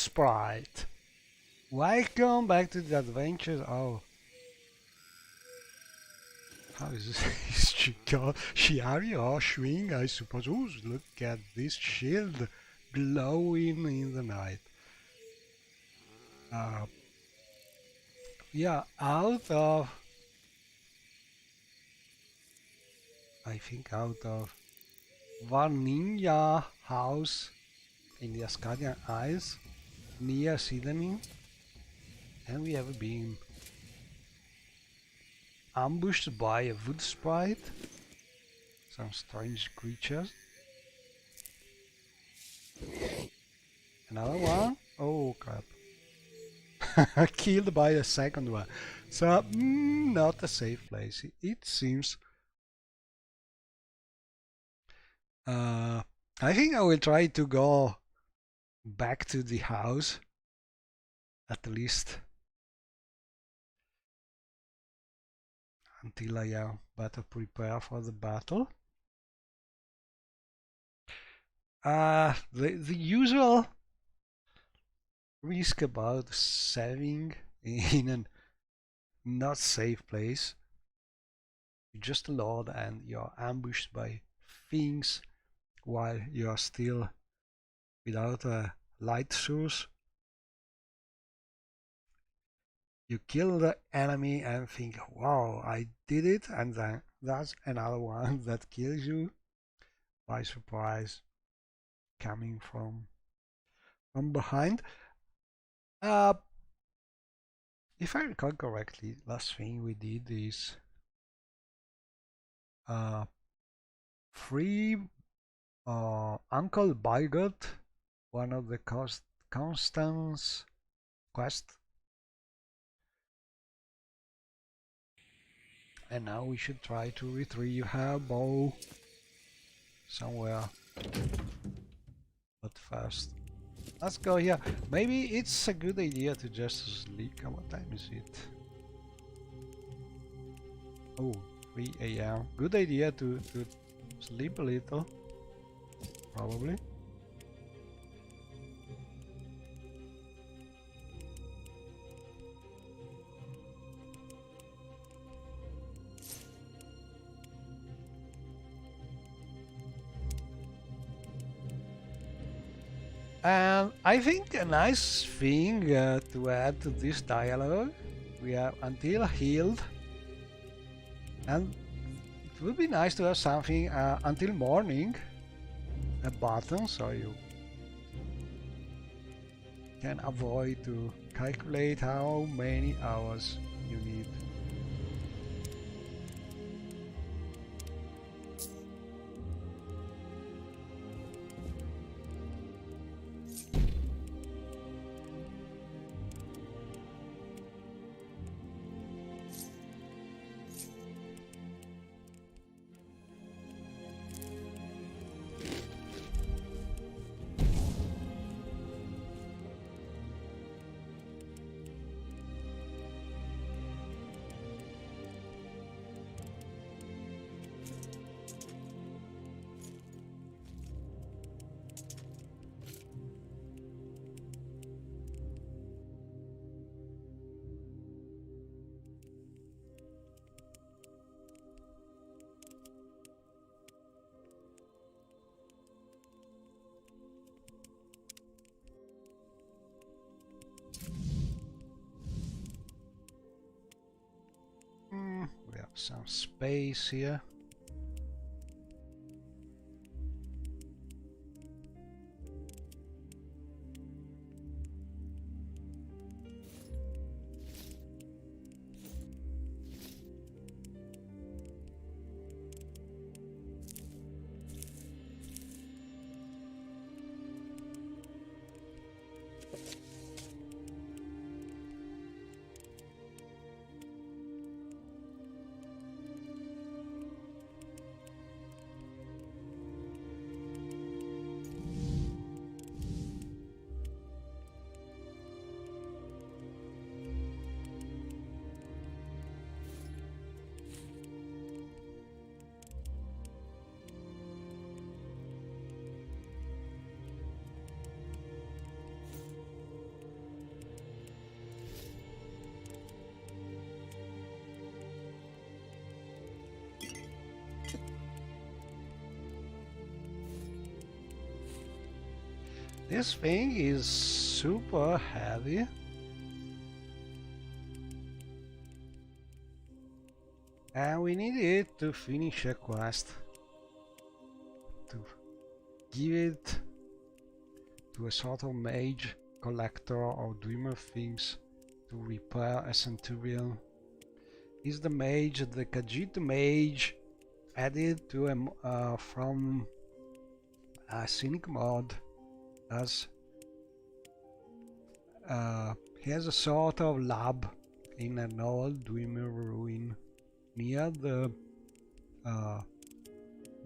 sprite. Welcome back to the adventures. Oh, how is she got? She are you swing? I suppose. Ooh, look at this shield glowing in the night. Uh, yeah, out of I think out of Varninja house in the Ascadian Isles near Sydney, and we have been ambushed by a wood sprite, some strange creatures. Another one? Oh crap. Killed by the second one. So, not a safe place, it seems. I think I will try to go back to the house, at least until I am better prepared for the battle. The usual risk about saving in a not safe place. You're just alone and you're ambushed by things while you're still without a light source. You kill the enemy and think, wow, I did it, and then that's another one that kills you by surprise, coming from behind. Uh, if I recall correctly, last thing we did is free Uncle Bigot, one of the Constance quest. And now we should try to retrieve her bow somewhere. But first, let's go here. Maybe it's a good idea to just sleep. What time is it? Oh, 3 a.m. Good idea to sleep a little, probably. And I think a nice thing to add to this dialogue, we are until healed, and it would be nice to have something until morning, a button, so you can avoid to calculate how many hours you need. We have some space here. This thing is super heavy. And we need it to finish a quest. To give it to a sort of mage collector or dreamer things to repair a centurion. Is the mage, the Khajiit mage, added to a from a scenic mod as he has a sort of lab in an old dreamer ruin near the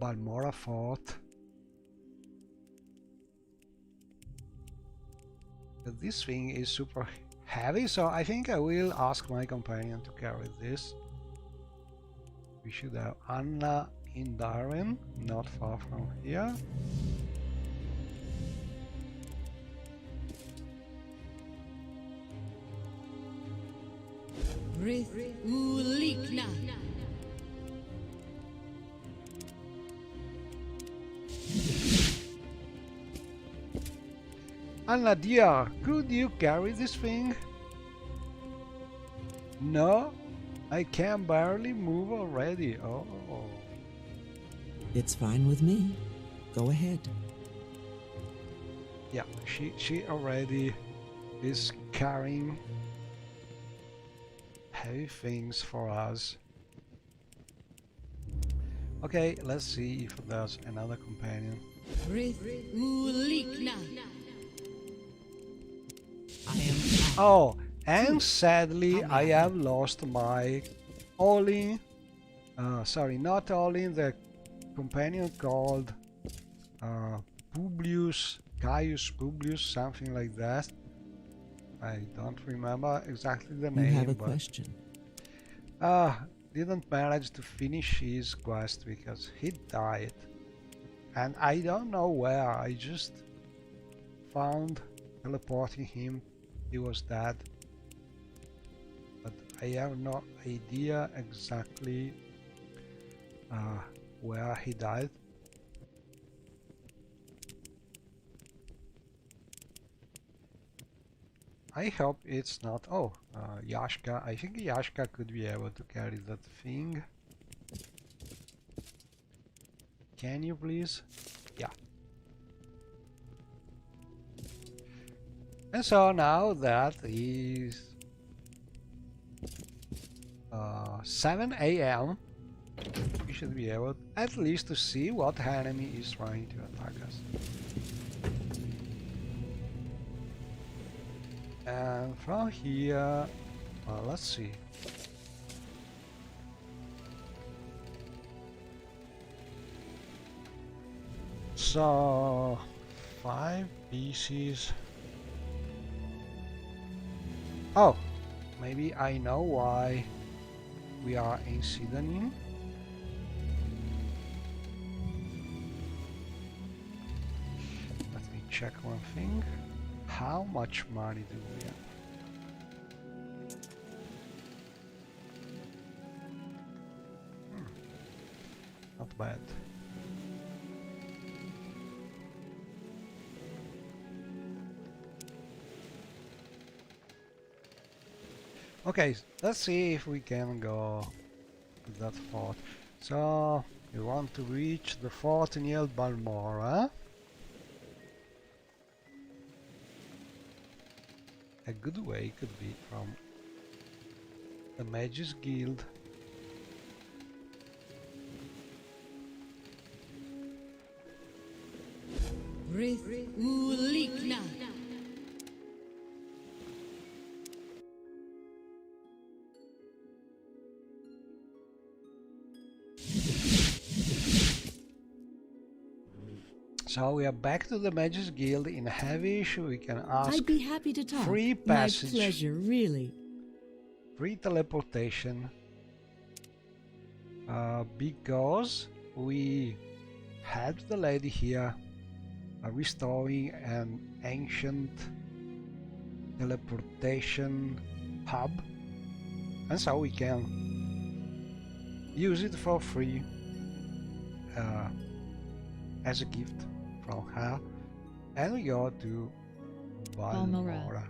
Balmora fort. But this thing is super heavy, so I think I will ask my companion to carry this. We should have Anna in Darwin, not far from here. Anna dear, could you carry this thing? No, I can barely move already. Oh. It's fine with me. Go ahead. Yeah, she already is carrying heavy things for us. Okay, let's see if there's another companion. Oh, and sadly I have lost my Olin, sorry, not Olin, the companion called Publius, Caius Publius, something like that. I don't remember exactly the name. You have a question. Didn't manage to finish his quest because he died. And I don't know where, I just found teleporting him, he was dead. But I have no idea exactly where he died. I hope it's not... Oh, Yashka. I think Yashka could be able to carry that thing. Can you please? Yeah. And so now that is 7 AM, we should be able at least to see what enemy is trying to attack us. And from here, well, let's see. So 5 pieces. Oh, maybe I know why we are in Sidanin. Let me check one thing. How much money do we have? Not bad. Okay, let's see if we can go to that fort. So, we want to reach the fort near Balmora. A good way could be from the Mages Guild. So we are back to the Mages Guild in Heavish. We can ask I'd be happy to talk. free passage. My pleasure, really. Free teleportation. Because we had the lady here restoring an ancient teleportation hub, and so we can use it for free as a gift from her. And we go to Balmora.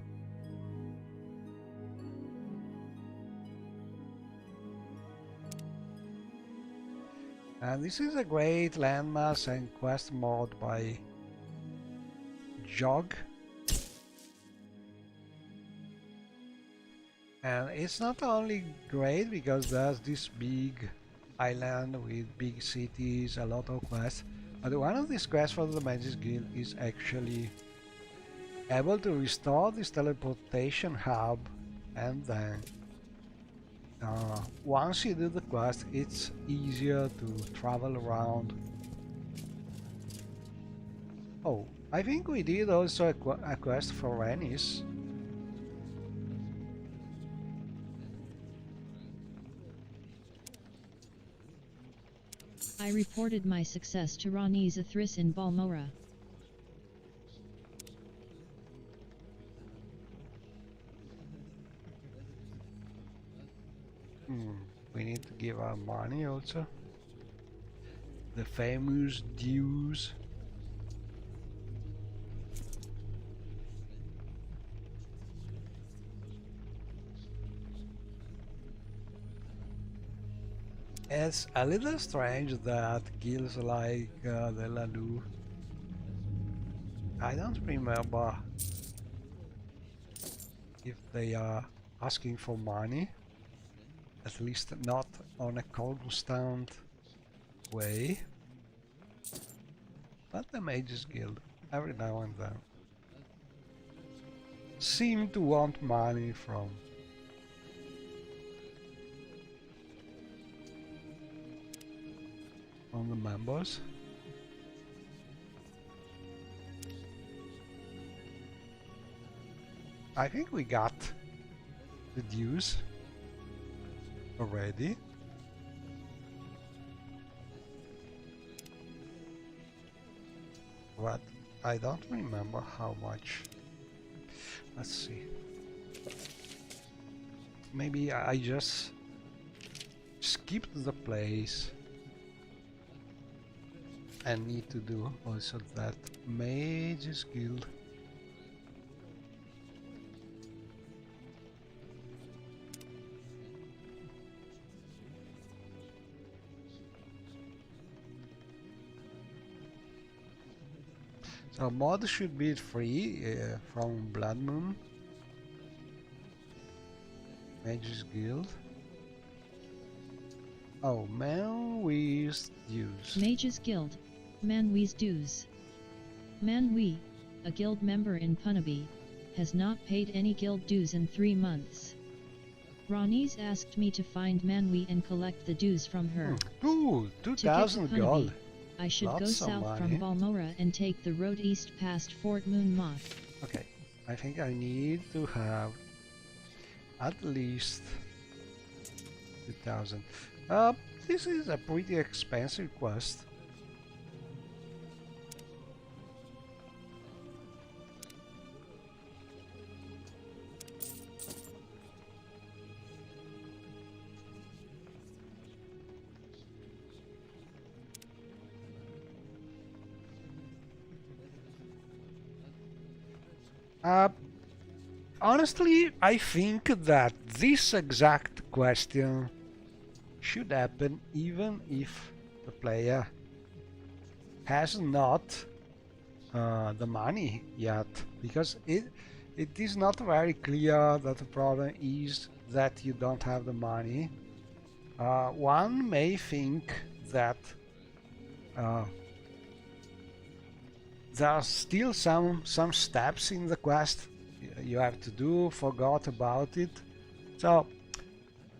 And this is a great landmass and quest mod by Jog. And it's not only great because there's this big island with big cities, a lot of quests, but one of these quests for the Magus Guild is actually able to restore this teleportation hub, and then once you do the quest, it's easier to travel around. Oh, I think we did also a quest for Renis. I reported my success to Rani's Athris in Balmora. We need to give our money also. The famous dues. It's a little strange that guilds like the Lalu, I don't remember if they are asking for money, at least not on a constant way, but the Mages Guild every now and then seem to want money from the members. I think we got the dues already. But I don't remember how much. Let's see. Maybe I just skipped the place and need to do also that Mages Guild. So mod should be free from Blood Moon. Mages Guild. Oh, man with dues. Mages Guild, Manwee's dues. Manwee, a guild member in Punabi, has not paid any guild dues in 3 months. Rani's asked me to find Manwee and collect the dues from her. Ooh, To get to 2000 Punabi, gold. I should go Lots of south from money. Balmora and take the road east past Fort Moon Moth. Okay, I think I need to have at least 2000. This is a pretty expensive quest. Honestly, I think that this exact question should happen even if the player has not the money yet, because it is not very clear that the problem is that you don't have the money. One may think that there are still some steps in the quest you have to do, forgot about it. So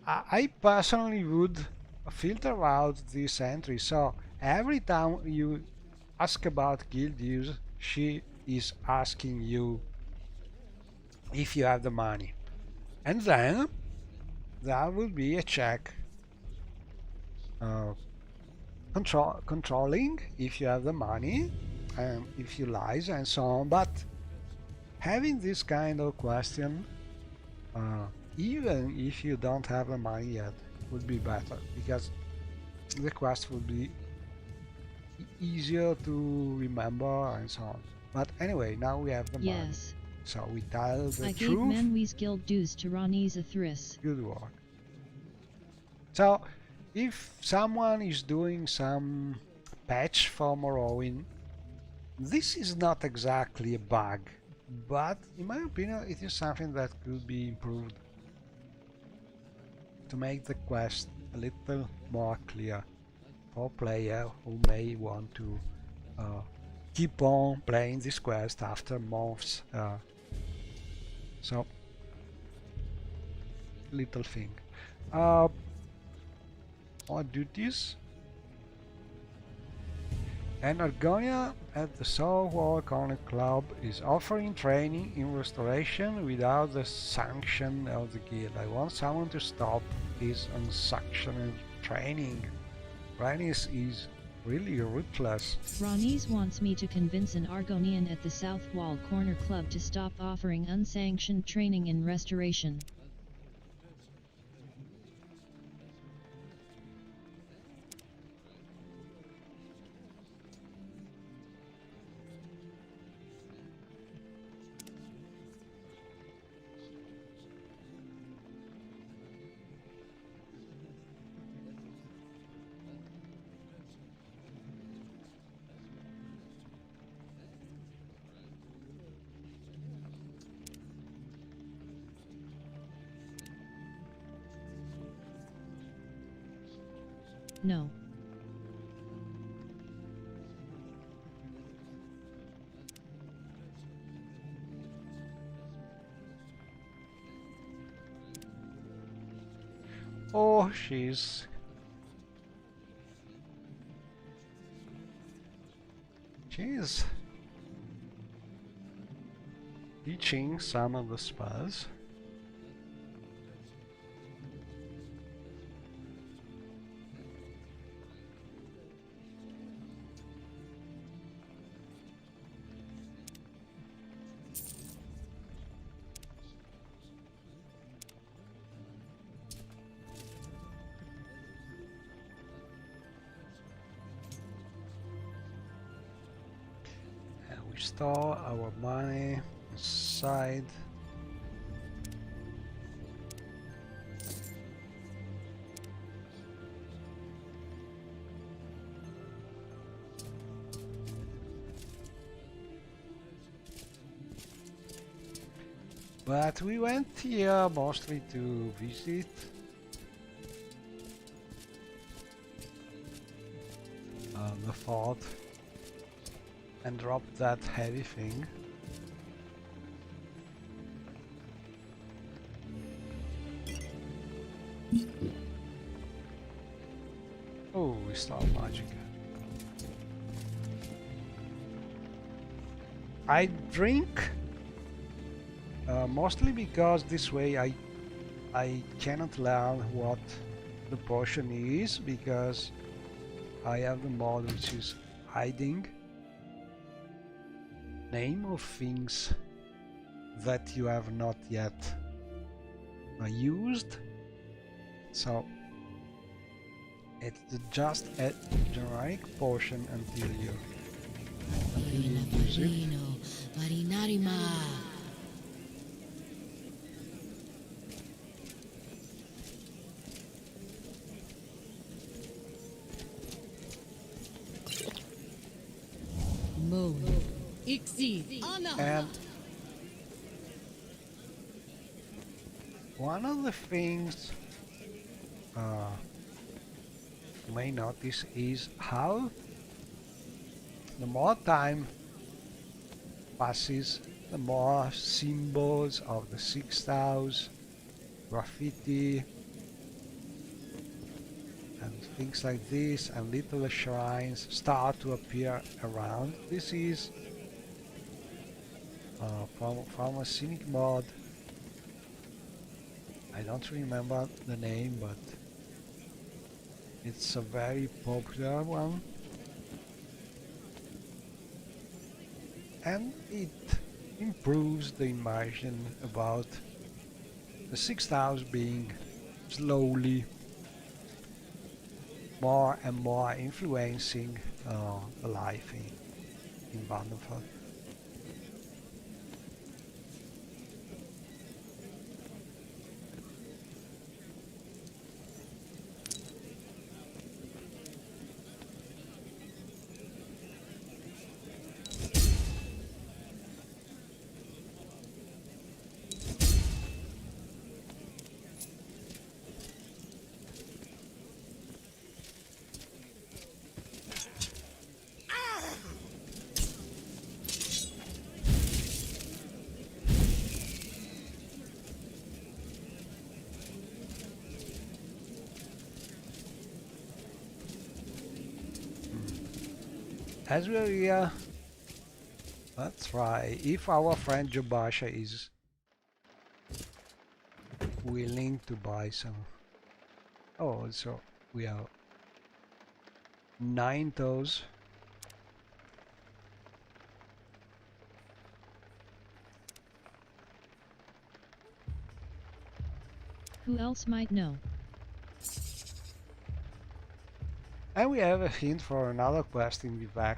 I personally would filter out this entry. So every time you ask about guild dues, she is asking you if you have the money, and then there will be a check controlling if you have the money and if you lies and so on. But having this kind of question, even if you don't have the money yet, would be better, because the quest would be easier to remember and so on. But anyway, now we have the money. Yes. So we tell the I gave truth. Manwee's guild dues to Ronnie's Athris. Good work. So, if someone is doing some patch for Morrowind, this is not exactly a bug, but in my opinion it is something that could be improved to make the quest a little more clear for player who may want to keep on playing this quest after months. So, little thing. More duties. And Argonia at the Soulwar Corner Club is offering training in restoration without the sanction of the guild. I want someone to stop this unsanctioned training. Rhaenys is really ruthless. Ronnie's wants me to convince an Argonian at the South Wall Corner Club to stop offering unsanctioned training in restoration. No. Oh, she's teaching some of the spells. We store our money inside. But we went here mostly to visit the fort and drop that heavy thing. Oh, we start magic. I drink mostly because this way I cannot learn what the potion is, because I have the mod which is hiding name of things that you have not yet used. So it's just a generic potion until you use it. And one of the things you may notice is how the more time passes, the more symbols of the sixth house, graffiti, and things like this, and little shrines start to appear around. This is from a scenic mod. I don't remember the name, but it's a very popular one, and it improves the immersion about the sixth house being slowly more and more influencing the life in Vandenfell. as we're here, let's try if our friend Jabasha is willing to buy some. Oh, also we have 9 toes. Who else might know? And we have a hint for another quest in Vivek.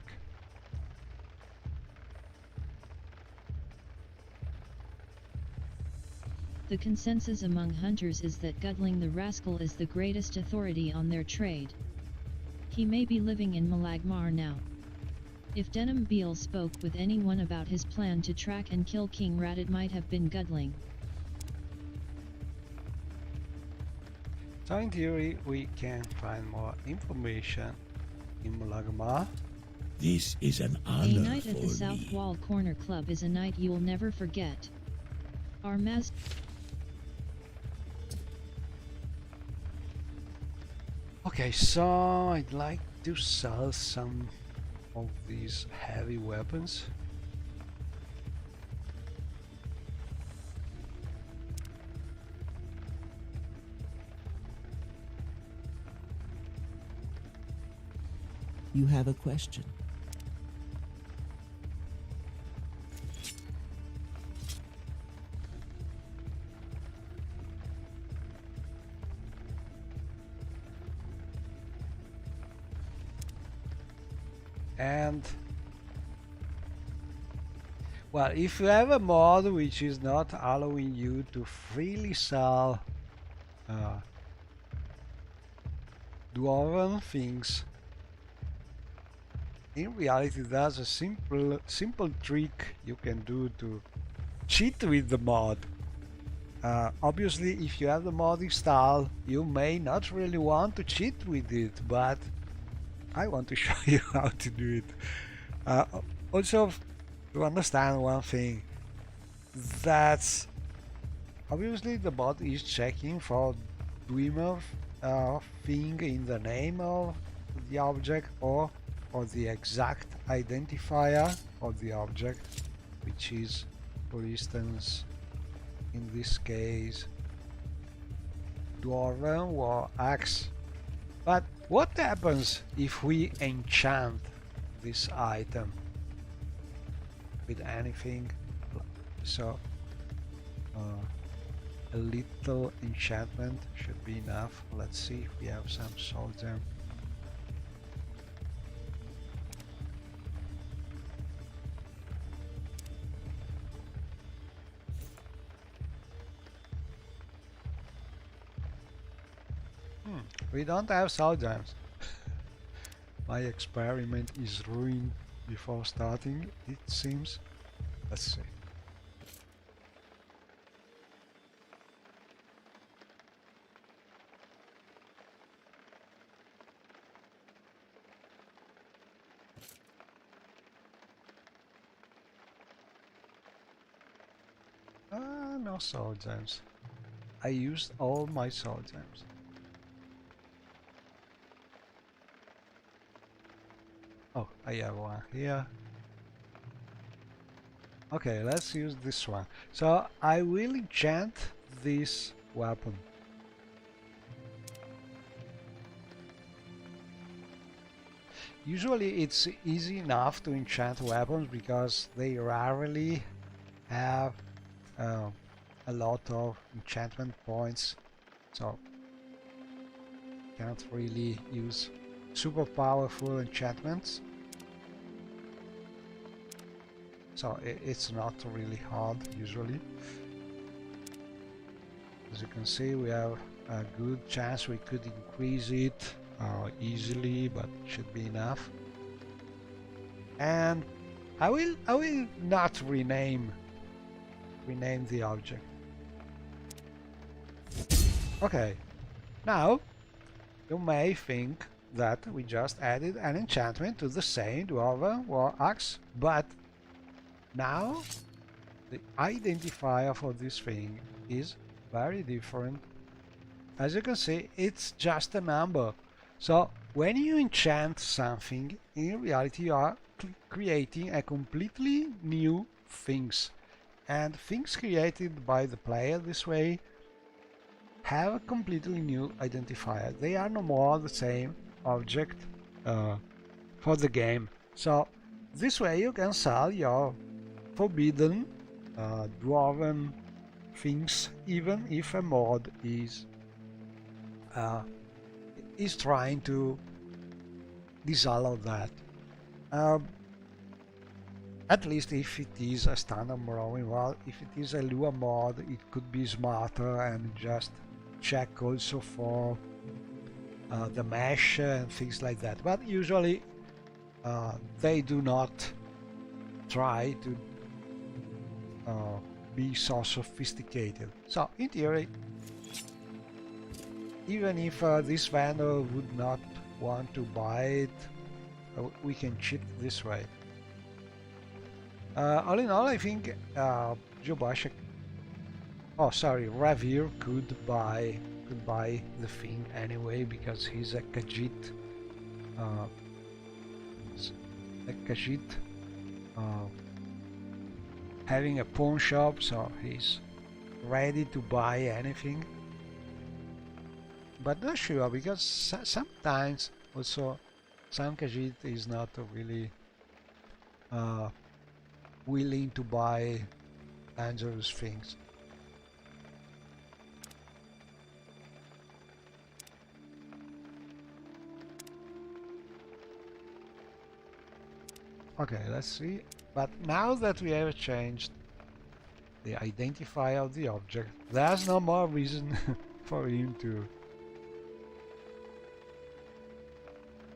The consensus among hunters is that Gudling the Rascal is the greatest authority on their trade. He may be living in Malagmar now. If Denim Beale spoke with anyone about his plan to track and kill King Rat, it might have been Gudling. So in theory we can find more information in Malagmar. This is an A honor night for at the me. South Wall Corner Club is a night you'll never forget. Our master. Okay, so I'd like to sell some of these heavy weapons. You have a question. And well, if you have a mod which is not allowing you to freely sell dwarven things, in reality there's a simple trick you can do to cheat with the mod. Obviously if you have the mod installed you may not really want to cheat with it, but I want to show you how to do it. Also, to understand one thing, that's obviously the bot is checking for Dreamer thing in the name of the object or the exact identifier of the object, which is, for instance, in this case, Dwarven War Axe. But what happens if we enchant this item with anything? So a little enchantment should be enough. Let's see if we have some soul gem. We don't have soul gems. My experiment is ruined before starting, it seems. Let's see. No soul gems. I used all my soul gems. Oh, I have one here. Okay, let's use this one. So I will enchant this weapon. Usually it's easy enough to enchant weapons because they rarely have a lot of enchantment points, so can't really use super powerful enchantments. So it's not really hard usually. As you can see, we have a good chance we could increase it easily, but it should be enough. And I will not rename the object. Okay, now you may think that we just added an enchantment to the same Dwarven War Axe, but now the identifier for this thing is very different. As you can see, it's just a number. So when you enchant something, in reality you are creating a completely new things. And things created by the player this way have a completely new identifier. They are no more the same object for the game. So this way you can sell your forbidden dwarven things even if a mod is trying to disallow that. At least if it is a standard Morrowind. Well, if it is a Lua mod, it could be smarter and just check also for the mesh and things like that. But usually they do not try to be so sophisticated. So in theory, even if this vendor would not want to buy it, we can cheat this way. All in all, I think Jobasha, oh sorry, Ravir could buy the thing anyway because he's a Khajiit. Having a pawn shop, so he's ready to buy anything. But not sure because sometimes also some Khajiit is not really willing to buy dangerous things. Okay, let's see. But now that we have changed the identifier of the object, there's no more reason for him to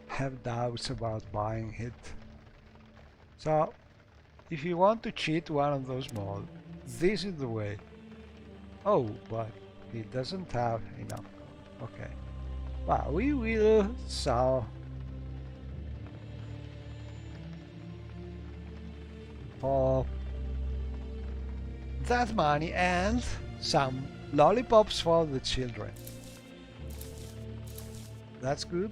have doubts about buying it. So if you want to cheat one of those mods, this is the way. Oh, but he doesn't have enough gold. Okay. Well, we will sell for that money and some lollipops for the children. That's good.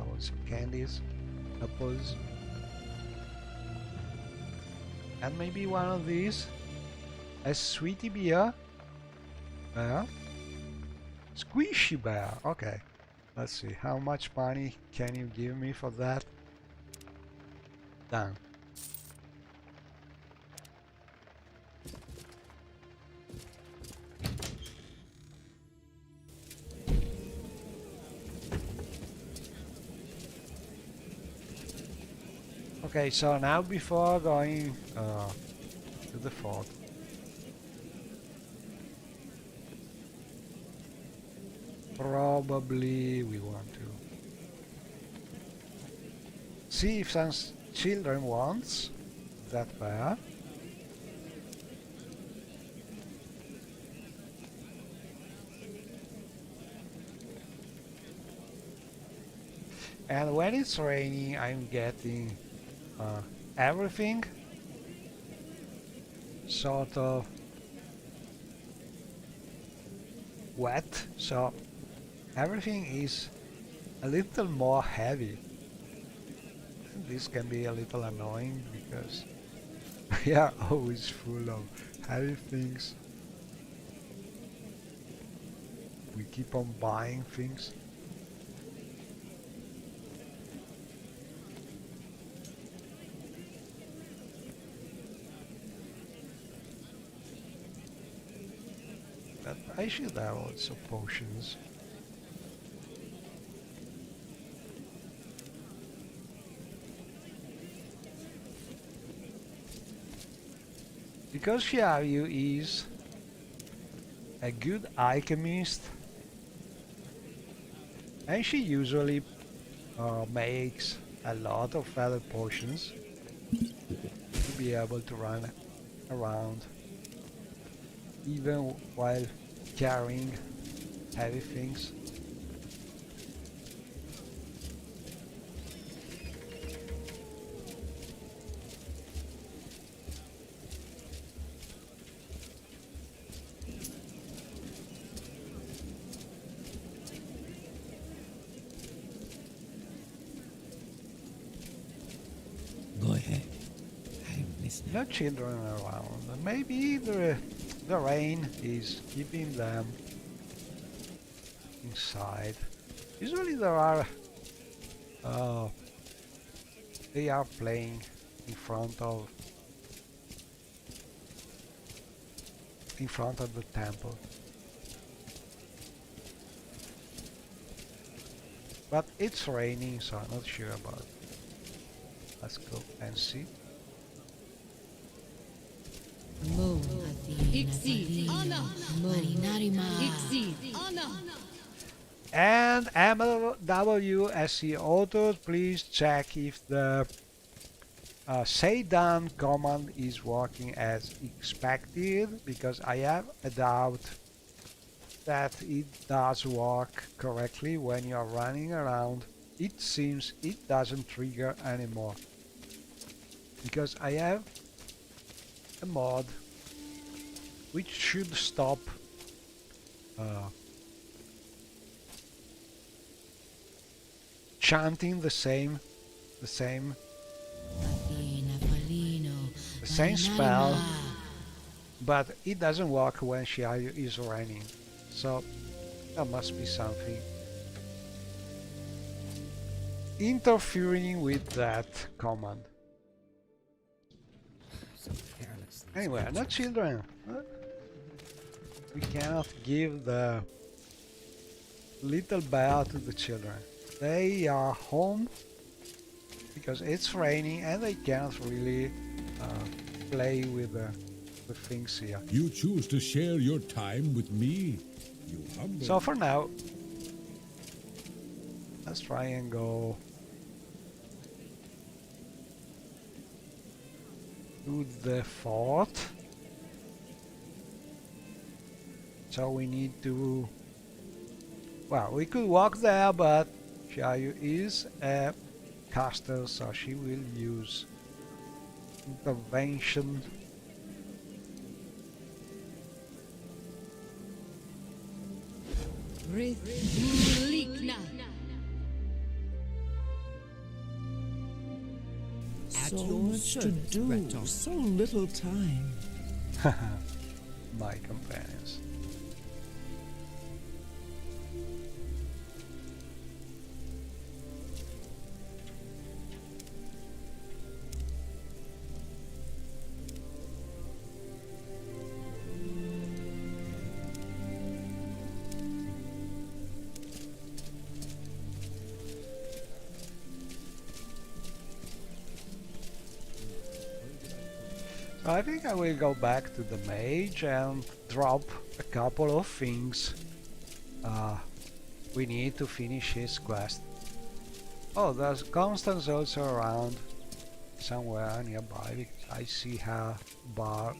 Also candies, apples, and maybe one of these, a sweetie beer, squishy bear. Okay, let's see, how much money can you give me for that? Done. Okay, so now before going to the fort, probably we want to see if some children wants that bear. And when it's raining, I'm getting everything sort of wet, so everything is a little more heavy. This can be a little annoying because we are always full of heavy things. We keep on buying things. But I should have also potions. Because Xiaoyu is a good alchemist, and she usually makes a lot of feather potions to be able to run around even while carrying heavy things. no children around. Maybe the rain is keeping them inside. Usually there are they are playing in front of the temple. But it's raining, so I'm not sure about it. Let's go and see. And MWSC authors, please check if the say done command is working as expected, because I have a doubt that it does work correctly when you are running around. It seems it doesn't trigger anymore, because I have a mod which should stop chanting the same spell, but it doesn't work when she is running. So there must be something interfering with that command. Anyway, not children. We cannot give the little bear to the children. They are home because it's raining and they cannot really play with the things here. You choose to share your time with me. You humble. So for now, let's try and go to the fort. So we need to... Well, we could walk there, but Xiaoyu is a caster, so she will use intervention. So much to do, so little time. My companions. I think I will go back to the mage and drop a couple of things. We need to finish his quest. Oh, there's Constance also around somewhere nearby, because I see her bar.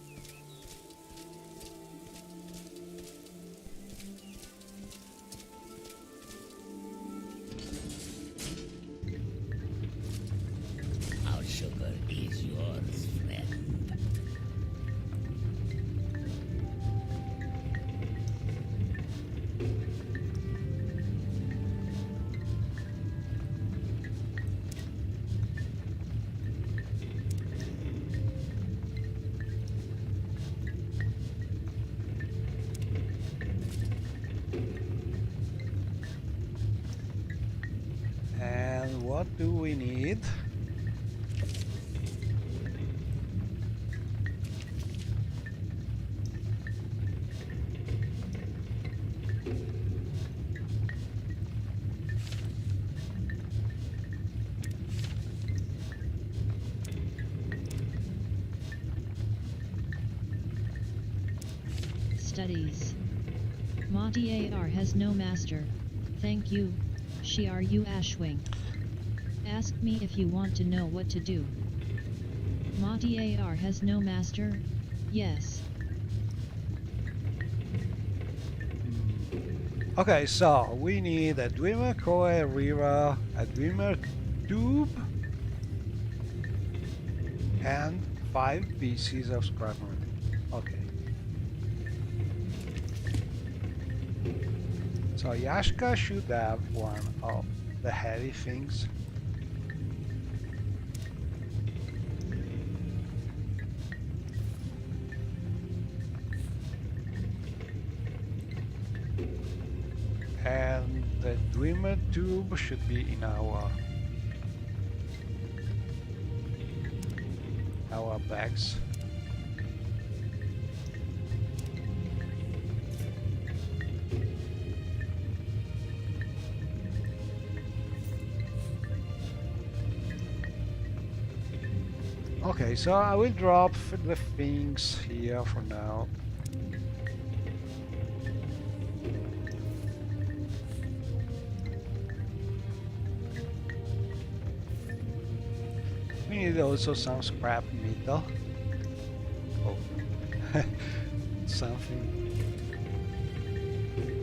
Our sugar is yours, friend. And what do we need? Studies. Mati AR has no master. Thank you, Shiaru Ashwing. Ask me if you want to know what to do. Mati AR has no master? Yes. Okay, so we need a Dreamer Coil River, a Dreamer Tube, and 5 pieces of scrap metal. Okay. So Yashka should have one of the heavy things. And the Dreamer tube should be in our bags. Okay, so I will drop the things here for now. We need also some scrap metal. Oh, something.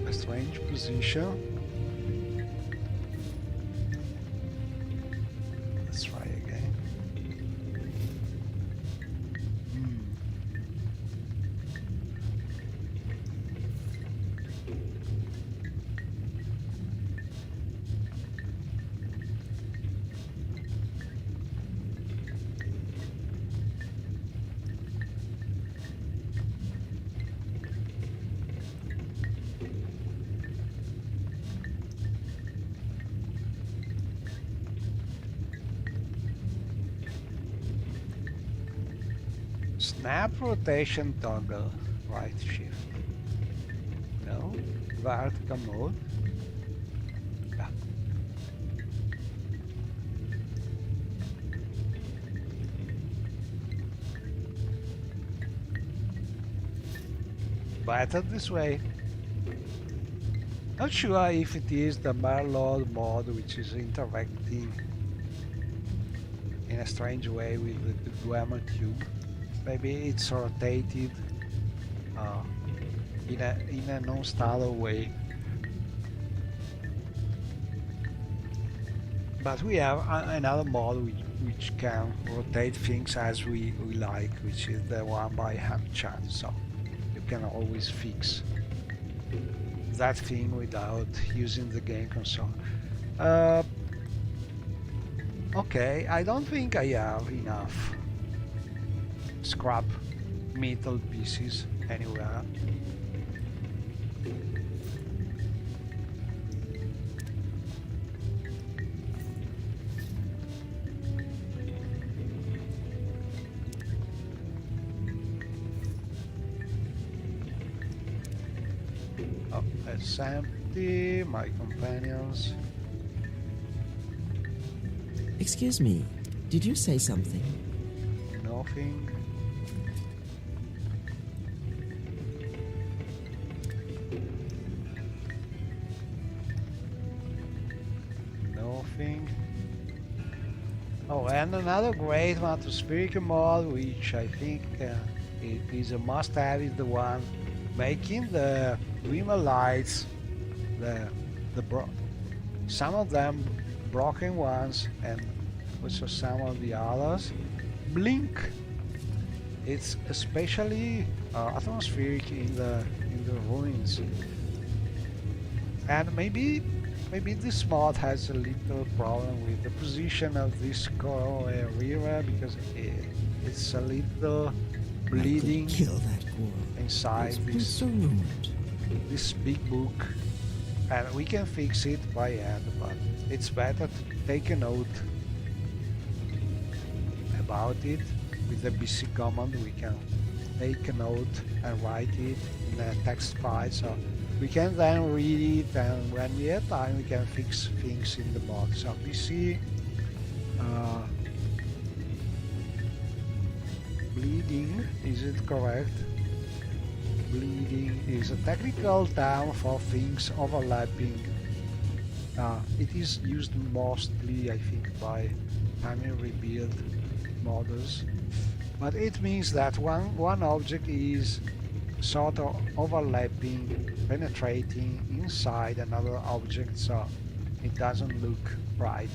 A strange position. Let's try again. Snap rotation toggle, right shift. No, vertical mode. Yeah. Better this way. Not sure if it is the Merlord mod which is interacting in a strange way with the Dwemer tube. Maybe it's rotated in a non-stellar way. But we have another mod which can rotate things as we like, which is the one by Hamchan. So you can always fix that thing without using the game console. Okay, I don't think I have enough scrap metal pieces anywhere. Oh, it's empty. My companions. Excuse me, did you say something? Nothing. Nothing. Oh, and another great atmospheric mod, which I think it is a must-have, is the one making the Dreamer lights, some of them broken ones, and also some of the others blink. It's especially atmospheric in the ruins, and maybe this mod has a little problem with the position of this coral area, because it's a little bleeding Kill that coral. inside It's so rude. this big book, and we can fix it by hand, but it's better to take a note about it. With the BC command we can take a note and write it in a text file, so we can then read it, and when we have time we can fix things in the box. So BC bleeding, is it correct? Bleeding is a technical term for things overlapping. It is used mostly, I think, by time rebuild models, but it means that one object is sort of overlapping, penetrating inside another object, so it doesn't look right.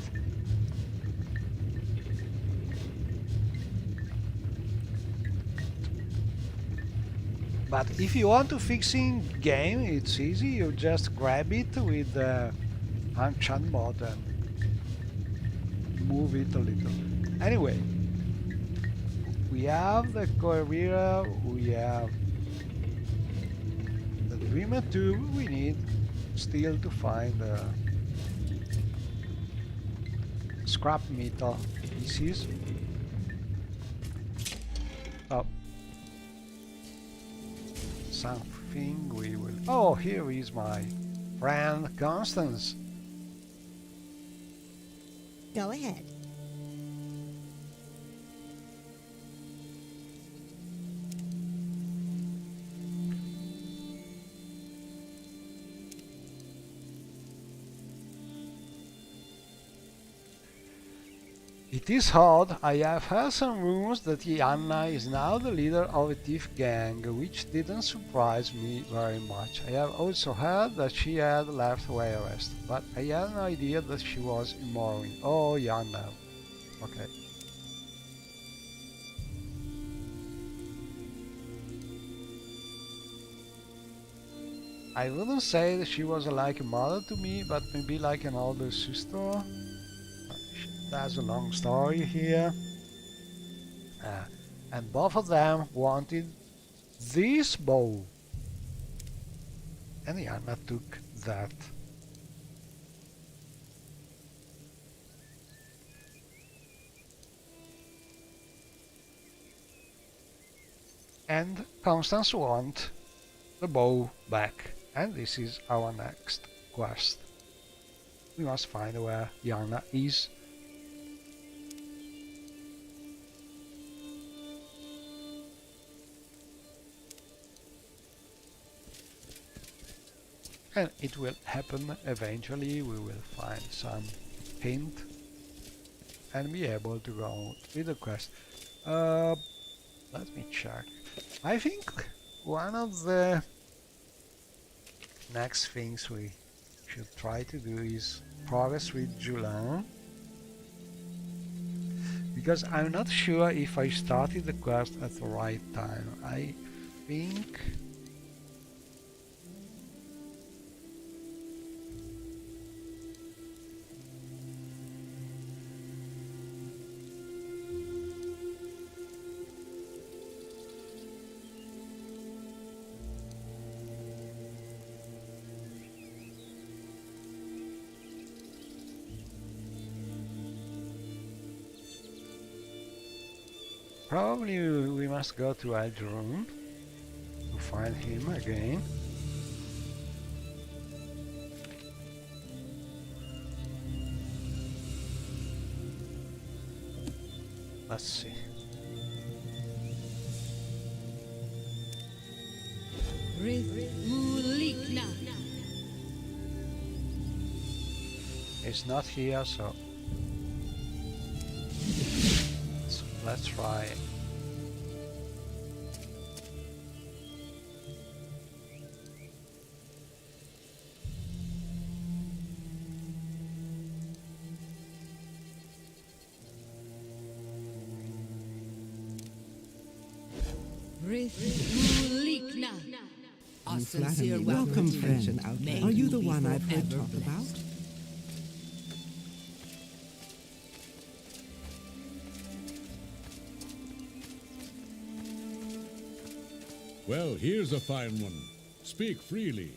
But if you want to fix in game, it's easy. You just grab it with the Anchan mod and move it a little. Anyway, we have the Courier, we have the Dreamer 2, we need still to find scrap metal pieces. Oh, something we will... Oh, here is my friend Constance. Go ahead. It is odd, I have heard some rumors that Yanna is now the leader of a thief gang, which didn't surprise me very much. I have also heard that she had left West, but I had no idea that she was in Morrowind. Oh, Yanna. Okay. I wouldn't say that she was like a mother to me, but maybe like an older sister. That's a long story here. And both of them wanted this bow. And Yana took that. And Constance wants the bow back. And this is our next quest. We must find where Yana is. And it will happen eventually. We will find some hint and be able to go with the quest. Let me check. I think one of the next things we should try to do is progress with Julin, because I'm not sure if I started the quest at the right time. I think probably we must go to Algerun to find him again. Let's see. It's not here, so let's try. You flatter me. Welcome, friend. Are you the one I've heard talk about? Well, here's a fine one. Speak freely.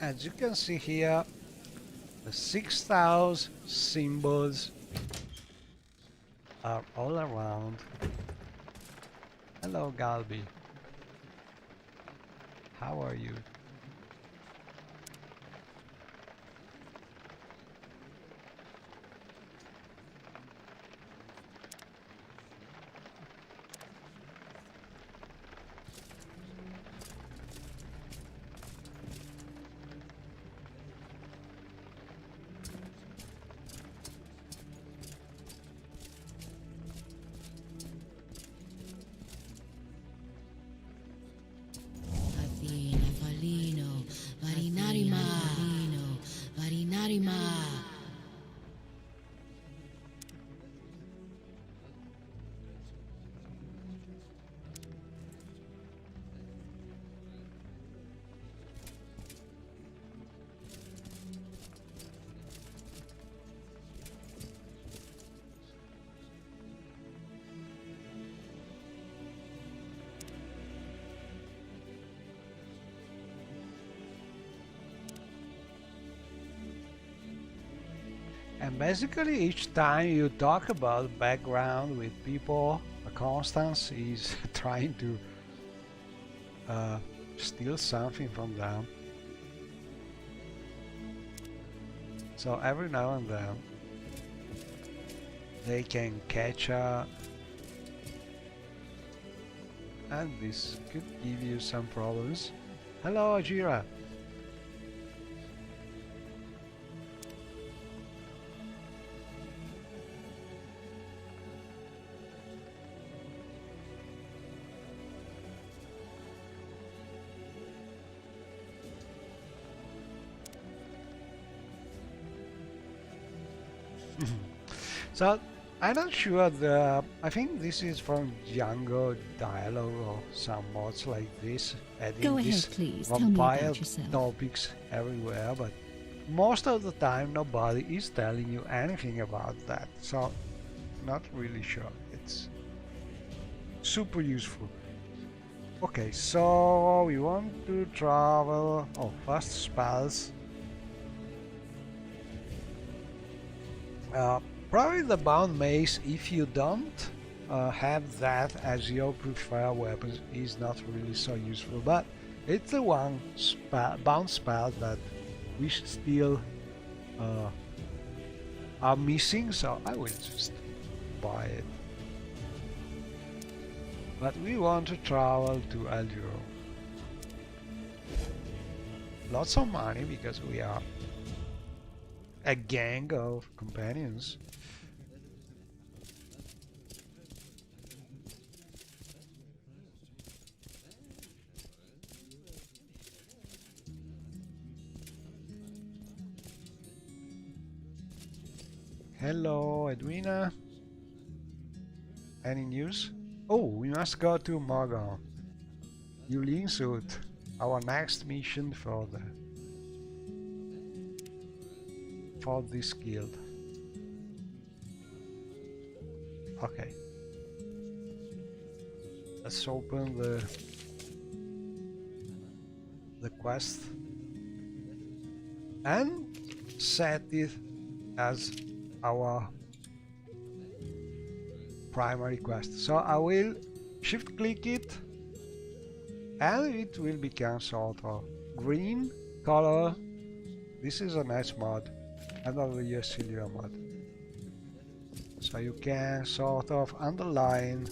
As you can see here, the 6,000 symbols are all around. Hello, Galbi. How are you? And basically each time you talk about background with people, Constance is trying to steal something from them. So every now and then they can catch her, and this could give you some problems. Hello, Ajira. So I'm not sure I think this is from Django Dialogue or some mods like this, adding Go ahead, these please. Tell me vampire about yourself. topics everywhere, but most of the time nobody is telling you anything about that. So not really sure. It's super useful. Okay, so we want to travel. Oh, first spells. Probably the bound mace, if you don't have that as your preferred weapon, is not really so useful, but it's the one bound spell that we still are missing, so I will just buy it. But we want to travel to Elduro. Lots of money because we are a gang of companions. Hello, Edwina. Any news? Oh, we must go to Morgan. Yulin suit. Our next mission for this guild. Okay. Let's open the quest and set it as our primary quest. So I will shift click it and it will become sort of green color. This is a nice mod, another Silvia mod. So you can sort of underline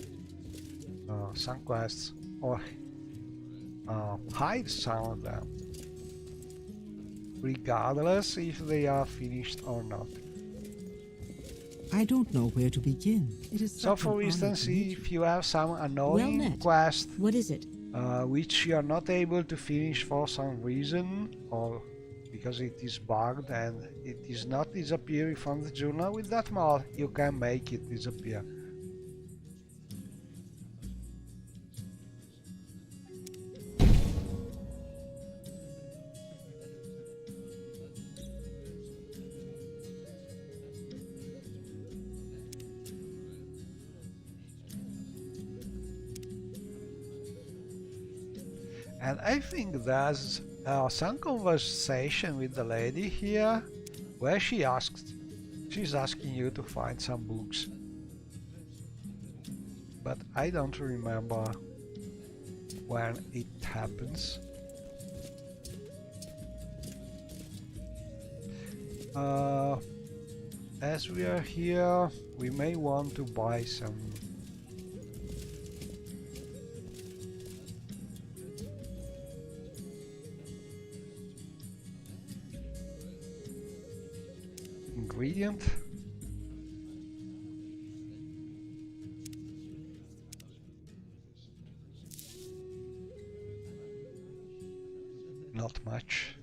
some quests or hide some of them, regardless if they are finished or not. I don't know where to begin. It is So for instance, if you have some annoying Well met. quest What is it? which you are not able to finish for some reason, or because it is bugged and it is not disappearing from the journal, with that mod you can make it disappear. And I think there's some conversation with the lady here where she's asking you to find some books. But I don't remember when it happens. As we are here, we may want to buy some ingredient. Not much.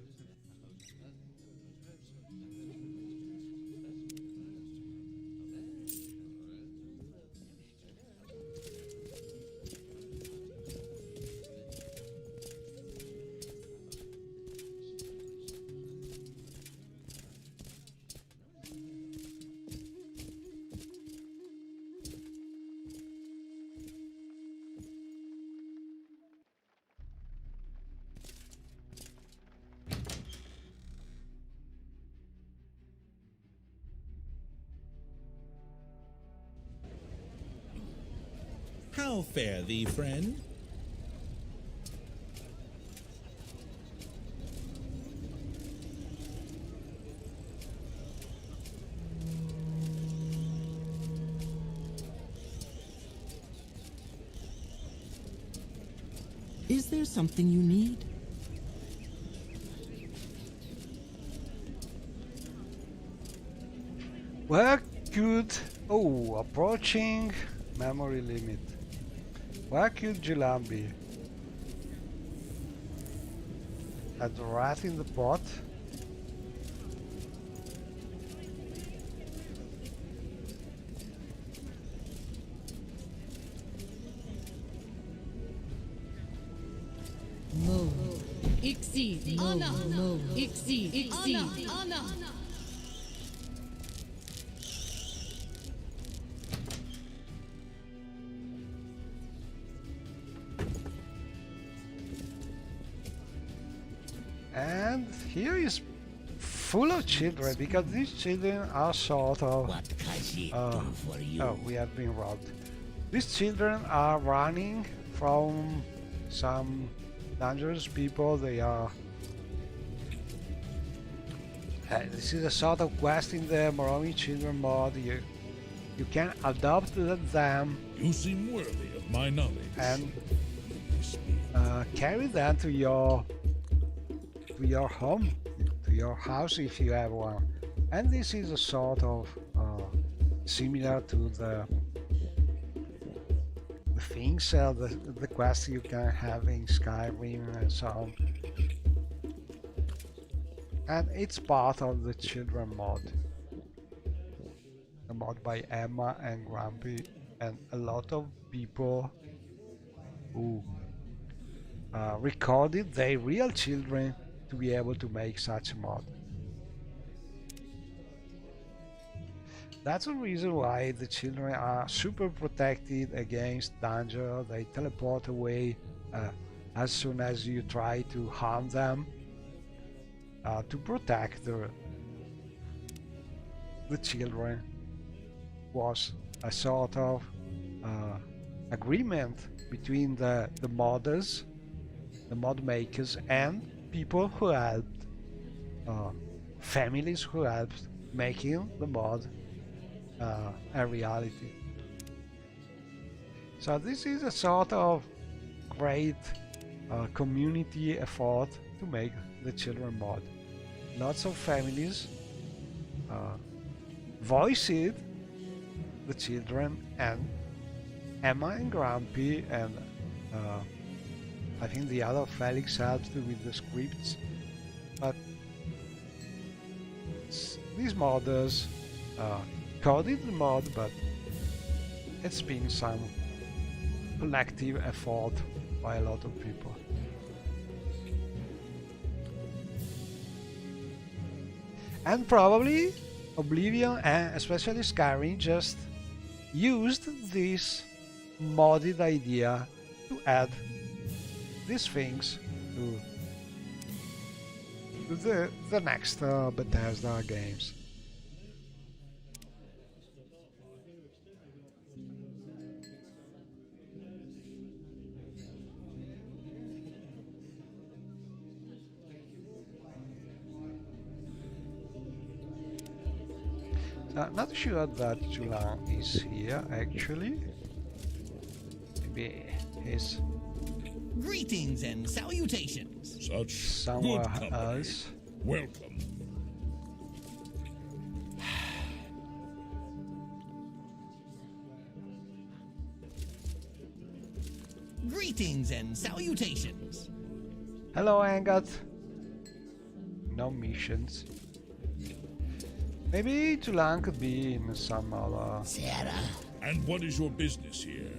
How fare thee, friend? Is there something you need? Where could... Oh, approaching memory limit. Where could Julan be? At the rat in the pot? Mo. Ixi. Mo. Mo. Ixi. Ixi. And here is full of children, because these children are sort of... What can she do for you? Oh, we have been robbed. These children are running from some dangerous people. They are... this is a sort of quest in the Morrowind Children mod. You can adopt them You seem worthy of my knowledge. and carry them to your home, to your house if you have one. And this is a sort of similar to the things, the quests you can have in Skyrim and so on. And it's part of the children mod. The mod by Emma and Grumpy and a lot of people who recorded their real children to be able to make such a mod. That's the reason why the children are super protected against danger. They teleport away as soon as you try to harm them, to protect the children. Was a sort of agreement between the modders, the mod makers, and people who helped, families who helped making the mod a reality. So this is a sort of great community effort to make the children mod. Lots of families voiced the children, and Emma and Grumpy and I think the other Felix helped with the scripts, but these modders coded the mod, but it's been some collective effort by a lot of people. And probably Oblivion and especially Skyrim just used this modded idea to add these things to the next Bethesda games. Not sure that Julan is here actually. Maybe he's Greetings and salutations. Such somewhere good company. else. Welcome. Greetings and salutations. Hello, Angat. No missions. Maybe Julan could be in some other... Sarah, And what is your business here?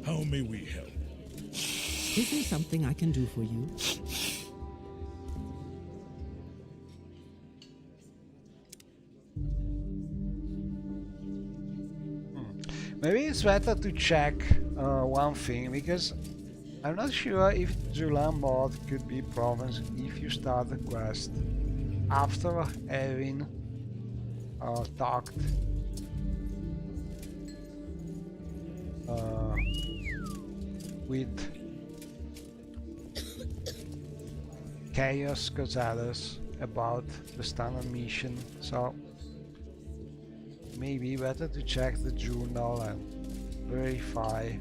How may we help? Is there something I can do for you? Maybe it's better to check one thing, because I'm not sure if Julan mod could be proven if you start the quest after having talked with chaos Gonzalez about the standard mission, so maybe better to check the journal and verify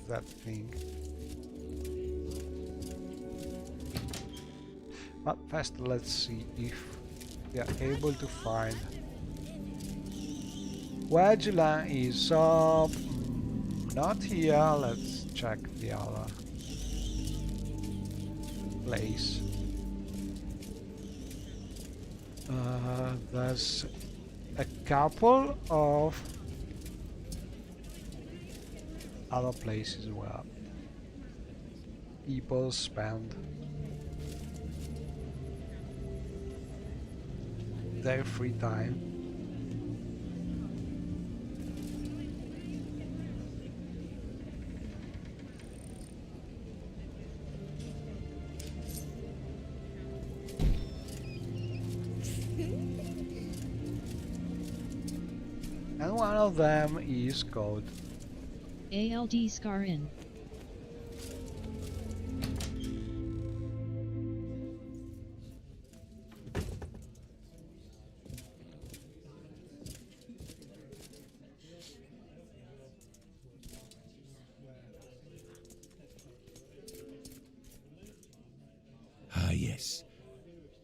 that thing. But first let's see if we are able to find where Julian is. So not here. Let's check the other place. There's a couple of other places where people spend their free time. And one of them is called ALD Scarin. Ah, yes.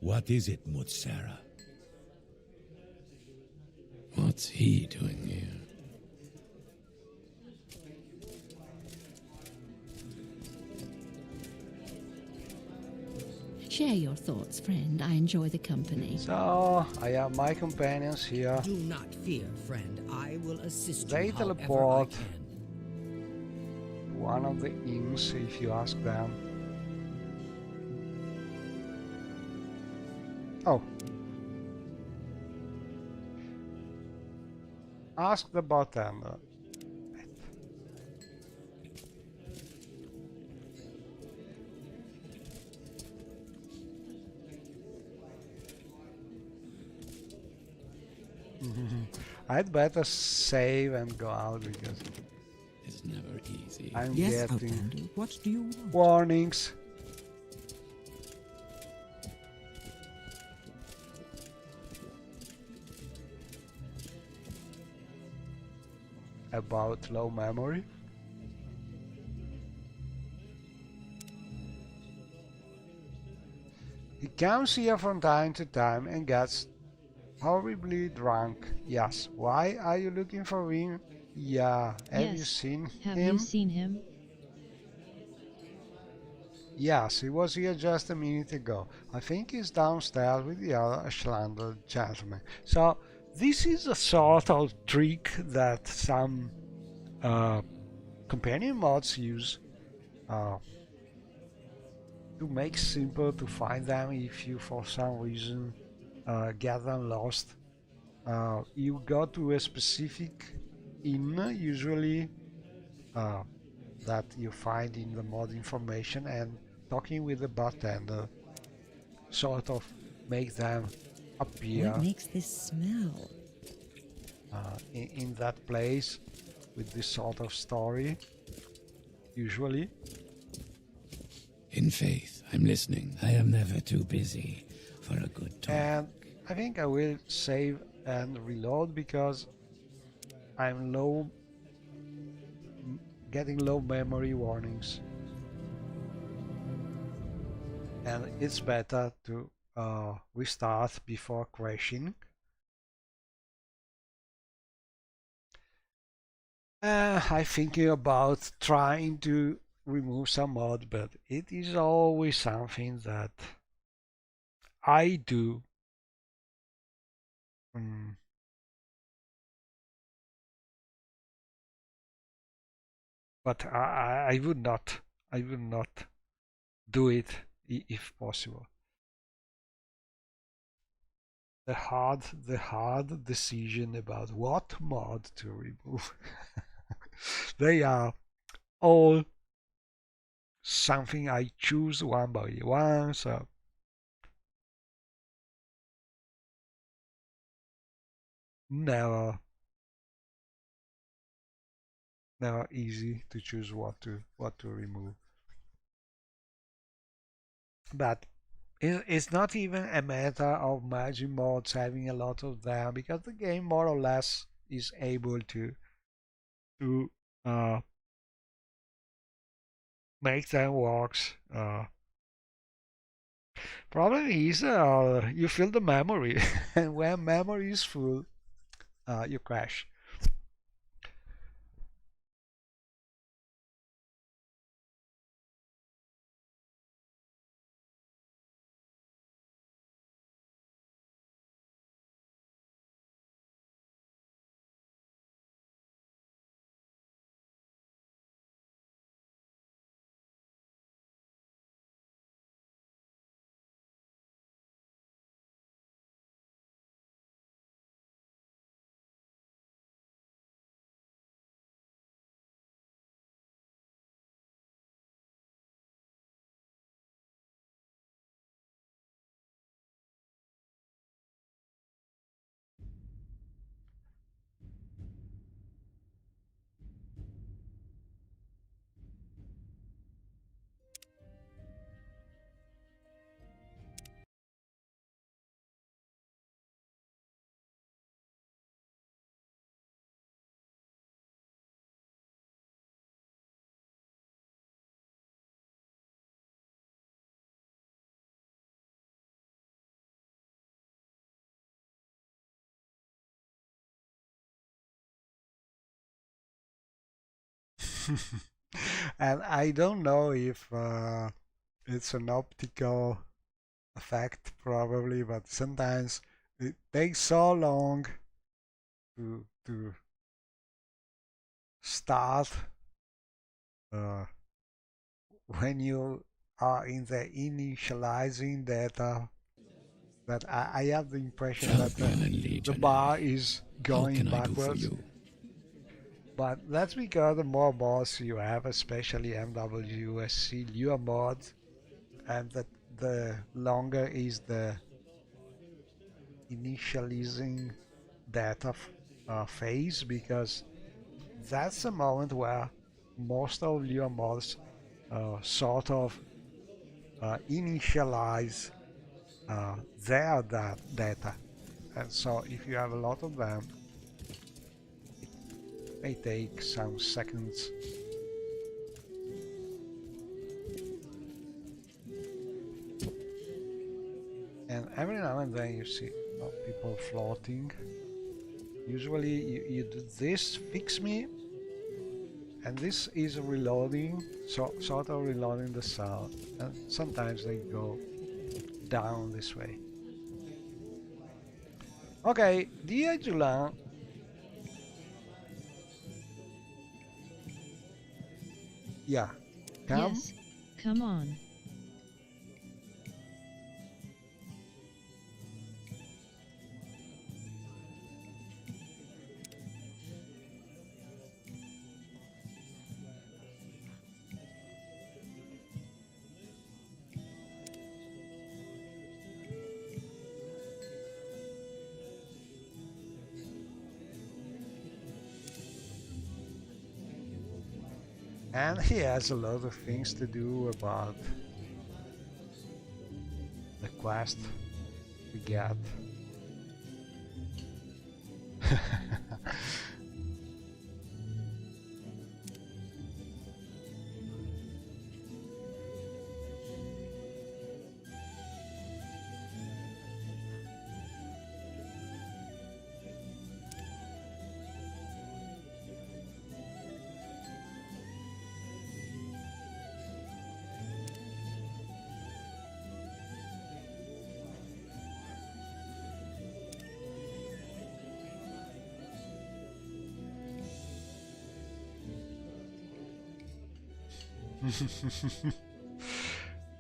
What is it, Mutsara? What's he doing here? Share your thoughts, friend. I enjoy the company. So I have my companions here. Do not fear, friend. I will assist They you however I teleport can. one of the inns if you ask them. Oh. Ask the bartender. I'd better save and go out because It's never easy. I'm Yes, getting Outlander, what do you want? warnings. About low memory. He comes here from time to time and gets horribly drunk. Yes. Why are you looking for him? Yeah. Have you Yes. seen Have him? you seen him? Yes, he was here just a minute ago. I think he's downstairs with the other Ashlander gentleman. So this is a sort of trick that some companion mods use to make simple to find them if you for some reason get them lost. You go to a specific inn usually that you find in the mod information, and talking with the bartender sort of make them appear What makes this smell? in that place with this sort of story usually. In faith, I'm listening. I am never too busy for a good talk. And I think I will save and reload because I'm getting low memory warnings, and it's better to restart before crashing. I'm thinking about trying to remove some mod, but it is always something that I do. But I would not do it if possible. The hard decision about what mod to remove. They are all something I choose one by one, so never never easy to choose what to remove. But it's not even a matter of magic mods having a lot of them, because the game more or less is able to uh, make them works. Problem is you fill the memory, and when memory is full, you crash. And I don't know if it's an optical effect, probably, but sometimes it takes so long to start uh, when you are in the initializing data, that I have the impression that Champion and the Legionnaire. bar is How going can I do for backwards. you? But that's because the more mods you have, especially MWSC Lua mod, and that the longer is the initializing data phase, because that's the moment where most of your mods sort of initialize their data. And so if you have a lot of them, it may take some seconds. And every now and then you see people floating. Usually you do this, fix me, and this is reloading, so sort of reloading the cell. And sometimes they go down this way. Okay, dear Julan, yeah, come. Yes, come on. And he has a lot of things to do about the quest we get.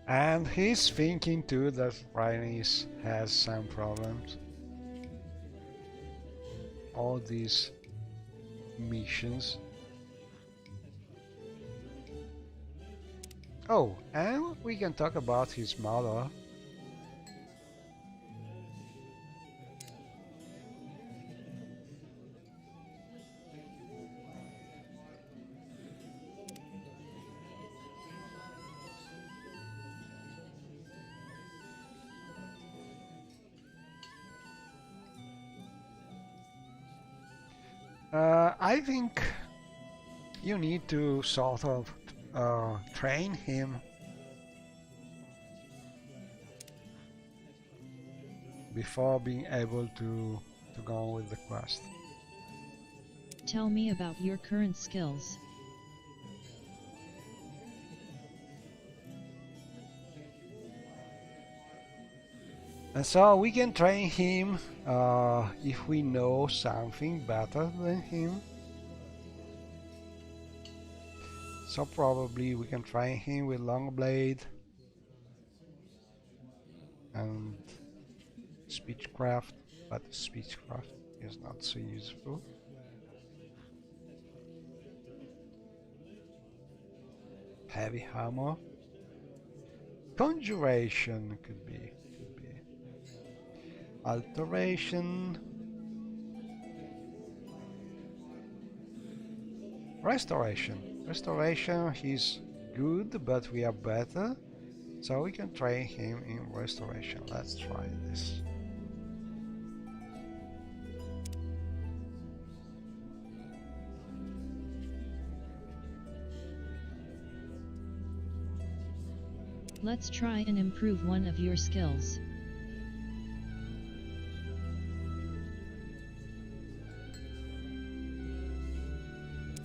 And he's thinking too that Rhaenys has some problems. All these missions. Oh, and we can talk about his mother. I think you need to sort of train him before being able to go on with the quest. Tell me about your current skills. And so we can train him if we know something better than him. So probably we can train him with long blade and speechcraft, but speechcraft is not so useful. Heavy hammer. Conjuration could be. Alteration. Restoration. Restoration is good, but we are better. So we can train him in restoration. Let's try this. Let's try and improve one of your skills.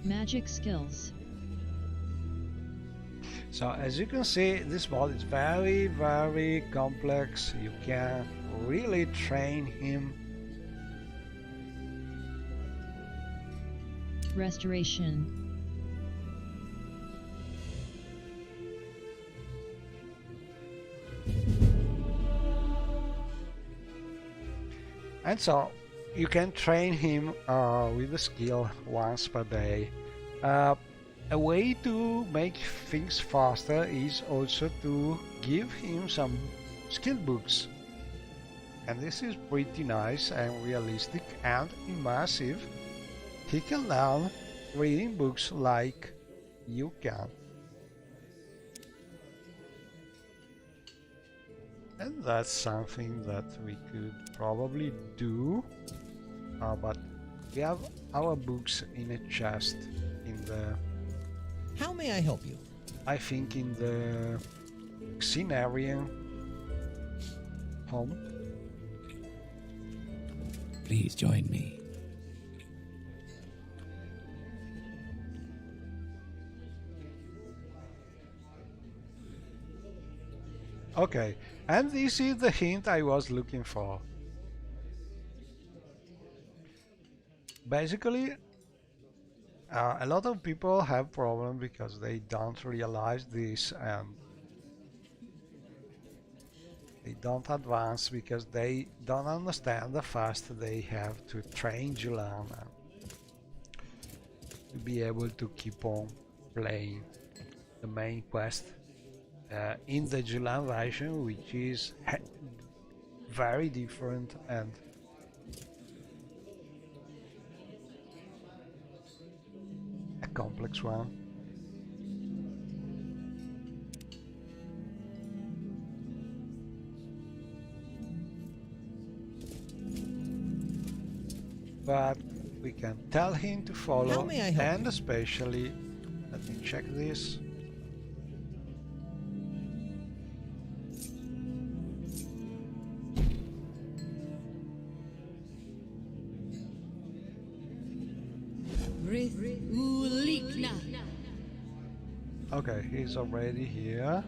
Magic skills. So as you can see, this mod is very, very complex. You can really train him. Restoration. And so you can train him with the skill once per day. A way to make things faster is also to give him some skill books. And this is pretty nice and realistic and immersive. He can learn reading books like you can. And that's something that we could probably do, but we have our books in a chest in the... How may I help you? I think in the Xenarian home. Please join me. Okay, and this is the hint I was looking for. Basically, a lot of people have problems because they don't realize this and they don't advance because they don't understand the fast they have to train Julan to be able to keep on playing the main quest in the Julan version, which is very different and a complex one. But we can tell him to follow, How may I help and you? especially, let me check this. Okay, he's already here.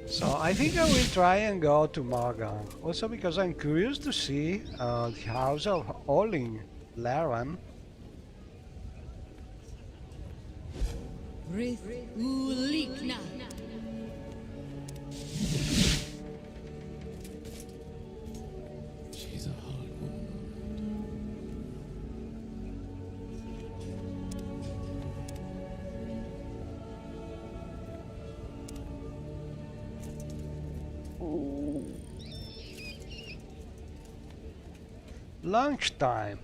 So I think I will try and go to Morgan, also because I'm curious to see the house of Olin Laran. Lunchtime.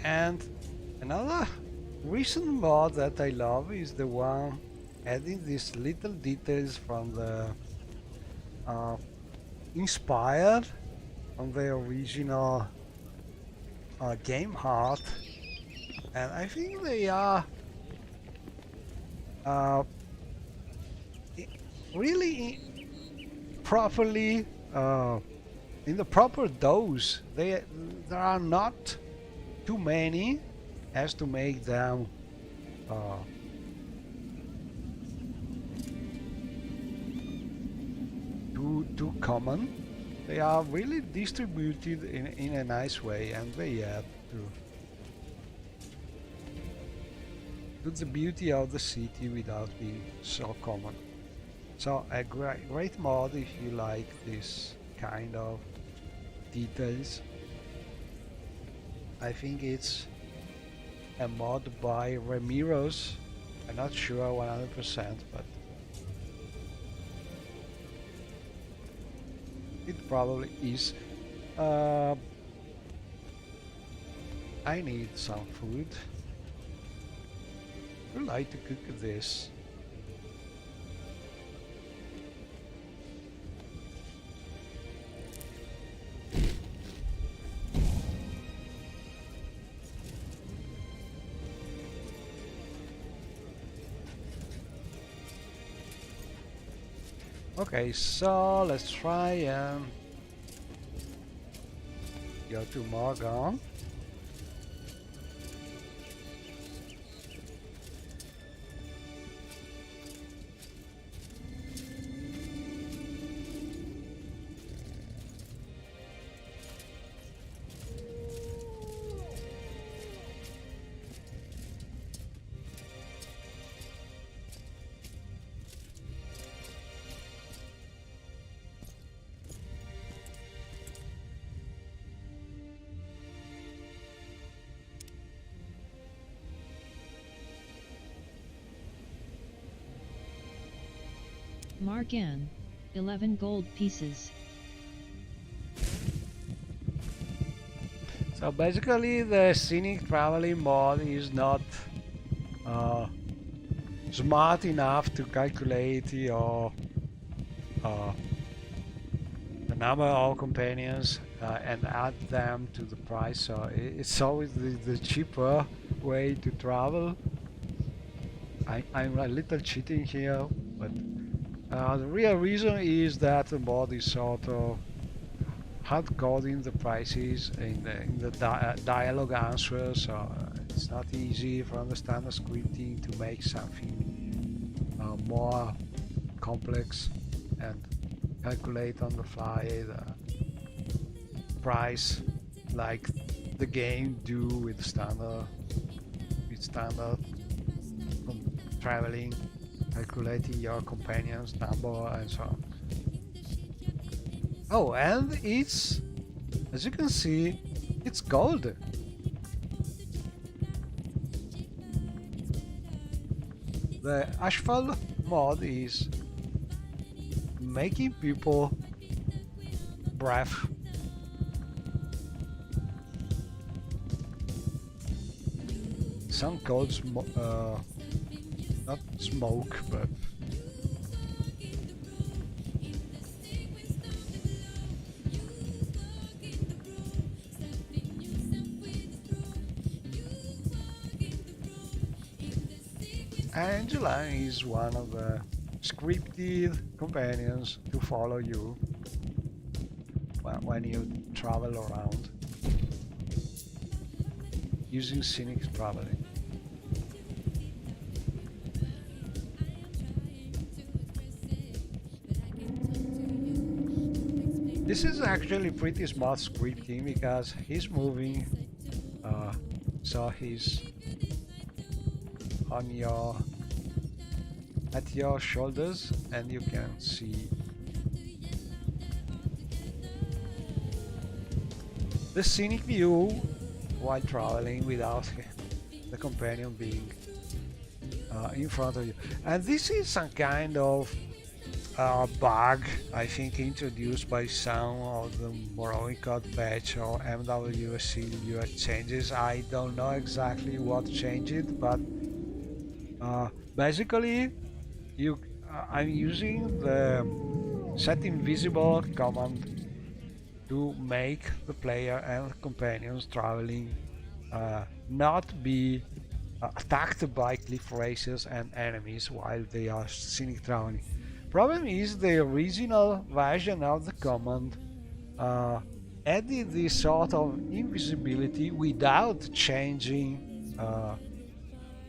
And another recent mod that I love is the one adding these little details from the uh, inspired from the original game art, and I think they are uh, really properly in the proper dose. There are not too many as to make them too common. They are really distributed in a nice way, and they add to the beauty of the city without being so common. So a great mod if you like this kind of details. I think it's a mod by Ramiros. I'm not sure 100%, but it probably is. I need some food. I would like to cook this. Okay, so let's try and go to Morgan. Mark N. 11 gold pieces. So basically the scenic traveling mod is not smart enough to calculate your the number of companions and add them to the price, so it's always the cheaper way to travel. I'm a little cheating here, but the real reason is that the mod is sort of hard coding the prices in the dialogue answers, so it's not easy for the standard scripting to make something more complex and calculate on the fly the price like the game do with standard traveling, calculating your companions number and so on. Oh, and it's, as you can see, it's gold. The asphalt mod is making people breath. Some codes, not smoke, but And July is one of the scripted companions to follow you when you travel around using scenic traveling. This is actually pretty smart scripting because he's moving, so he's on at your shoulders, and you can see the scenic view while traveling without the companion being in front of you. And this is some kind of bug, I think, introduced by some of the Morrowind code patch or MWC changes. I don't know exactly what changed, but basically I'm using the set invisible command to make the player and companions traveling not be attacked by cliff racers and enemies while they are scenic traveling. Problem is the original version of the command added this sort of invisibility without changing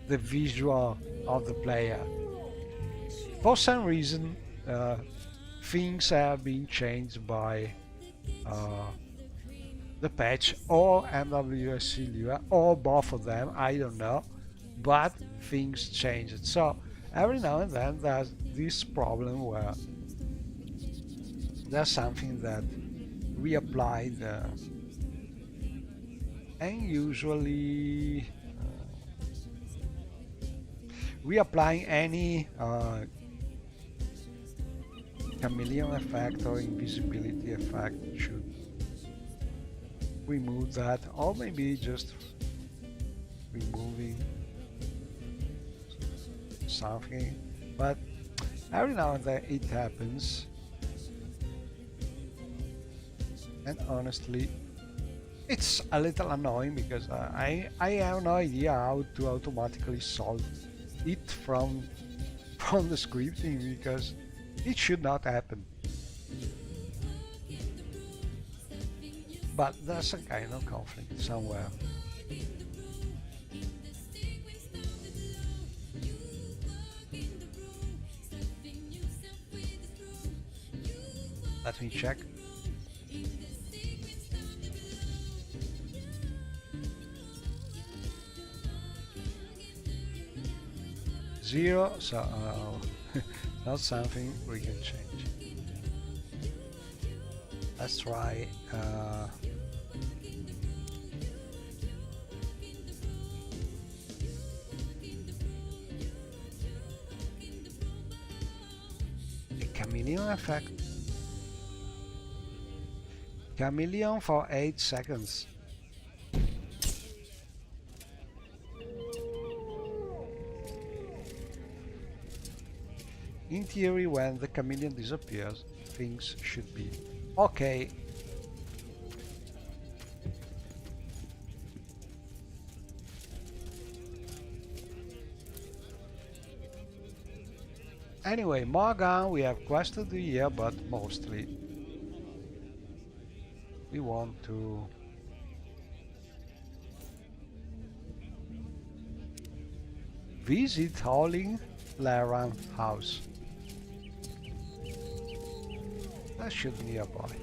the visual of the player. For some reason, things have been changed by the patch or MWSC Lua or both of them, I don't know, but things changed. So every now and then there's this problem where there's something that reapplied and usually reapplying any chameleon effect or invisibility effect should remove that, or maybe just removing something, but every now and then it happens, and honestly it's a little annoying because I have no idea how to automatically solve it from the scripting, because it should not happen. But there's a kind of conflict somewhere. Let me check. Zero, so not something we can change. Let's try the chameleon effect. Chameleon for 8 seconds. In theory, when the chameleon disappears, things should be okay. Anyway, Morgan, we have quested the year, but mostly we want to visit Howling Laran house. That should be nearby.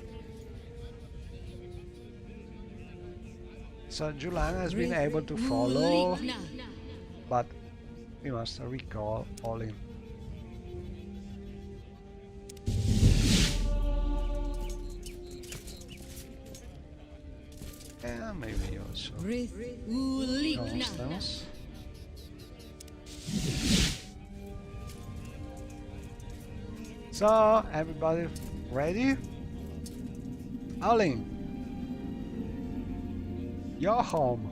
So Julian has been able to follow, but we must recall Olin. And maybe also Constance. So everybody ready? Olin, your home.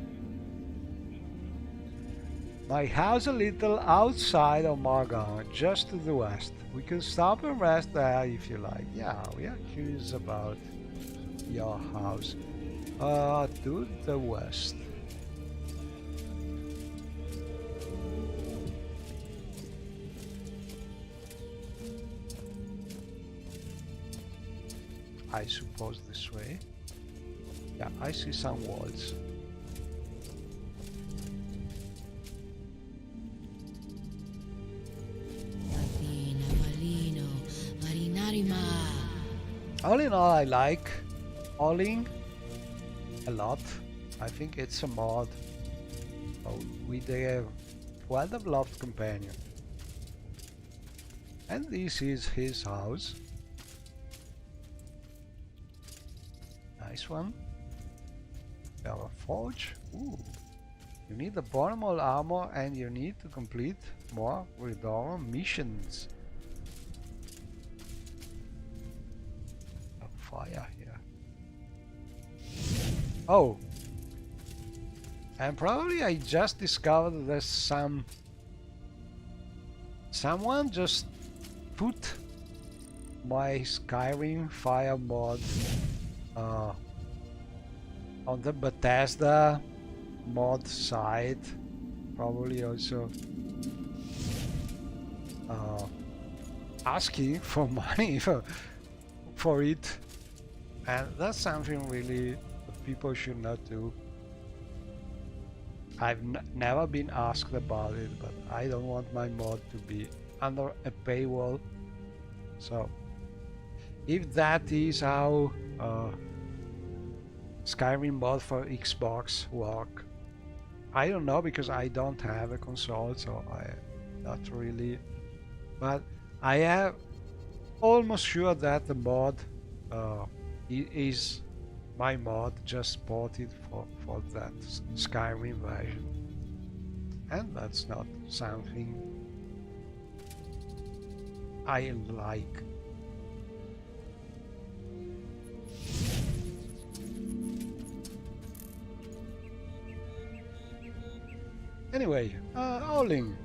My house a little outside of Morgan, just to the west. We can stop and rest there if you like. Yeah, we are curious about your house. To the west. I suppose this way. Yeah, I see some walls. All in all, I like Alling a lot. I think it's a mod with a well-developed companion. And this is his house. Nice one. We have a forge. Ooh. You need the bottom armor and you need to complete more Redor missions. Fire here. Oh, and probably I just discovered there's someone just put my Skyrim fire mod on the Bethesda mod site, probably also asking for money for it. And that's something really that people should not do. I've never been asked about it, but I don't want my mod to be under a paywall. So, if that is how Skyrim mod for Xbox work, I don't know, because I don't have a console, so I not really. But I am almost sure that the mod is my mod just ported for that Skyrim version, and that's not something I like. Anyway, Alling.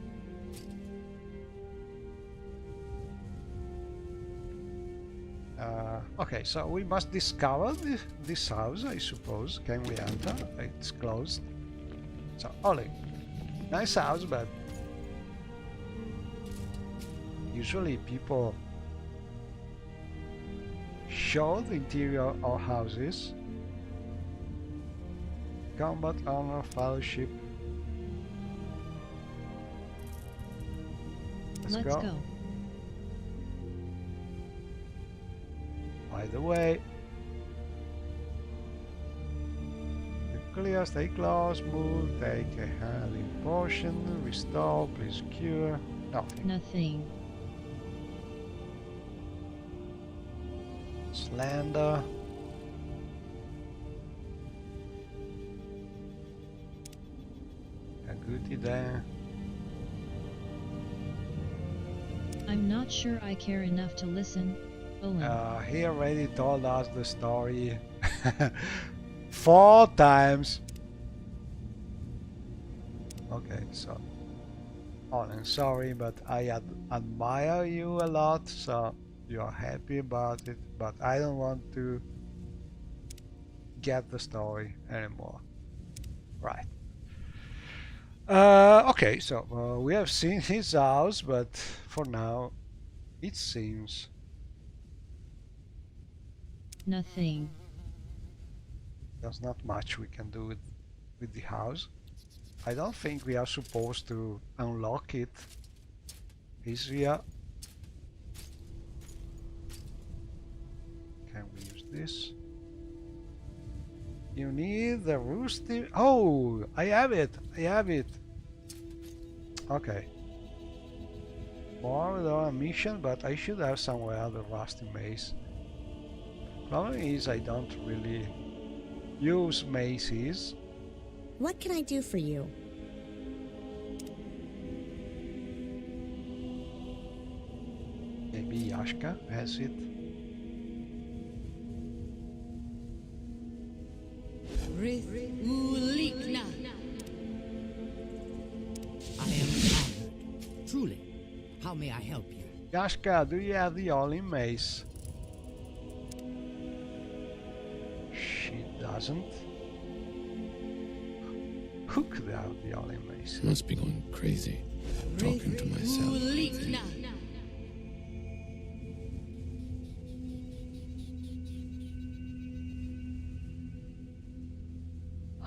Okay, so we must discover this house, I suppose. Can we enter? It's closed. So, Ollie, nice house, but usually people show the interior of houses. Combat, honor, fellowship. Let's go. By the way, clear, stay close, move, take a healing potion, restore, please cure. Nothing. Nothing. Slander. A goodie there. I'm not sure I care enough to listen. Owen. He already told us the story 4 times. Okay, so I'm sorry, but I admire you a lot, so you're happy about it, but I don't want to get the story anymore. Right. Okay, so we have seen his house, but for now it seems Nothing. there's not much we can do with the house. I don't think we are supposed to unlock it. Is here? Can we use this? You need the rusty. Oh, I have it. I have it. Okay. More on a mission, but I should have somewhere the rusty mace. Problem is I don't really use maces. What can I do for you? Maybe Yashka has it. I am honored. Truly. How may I help you? Yashka, do you have the Olin mace? She doesn't. Who could have the Olin mace? Must be going crazy. Talking to myself. I think.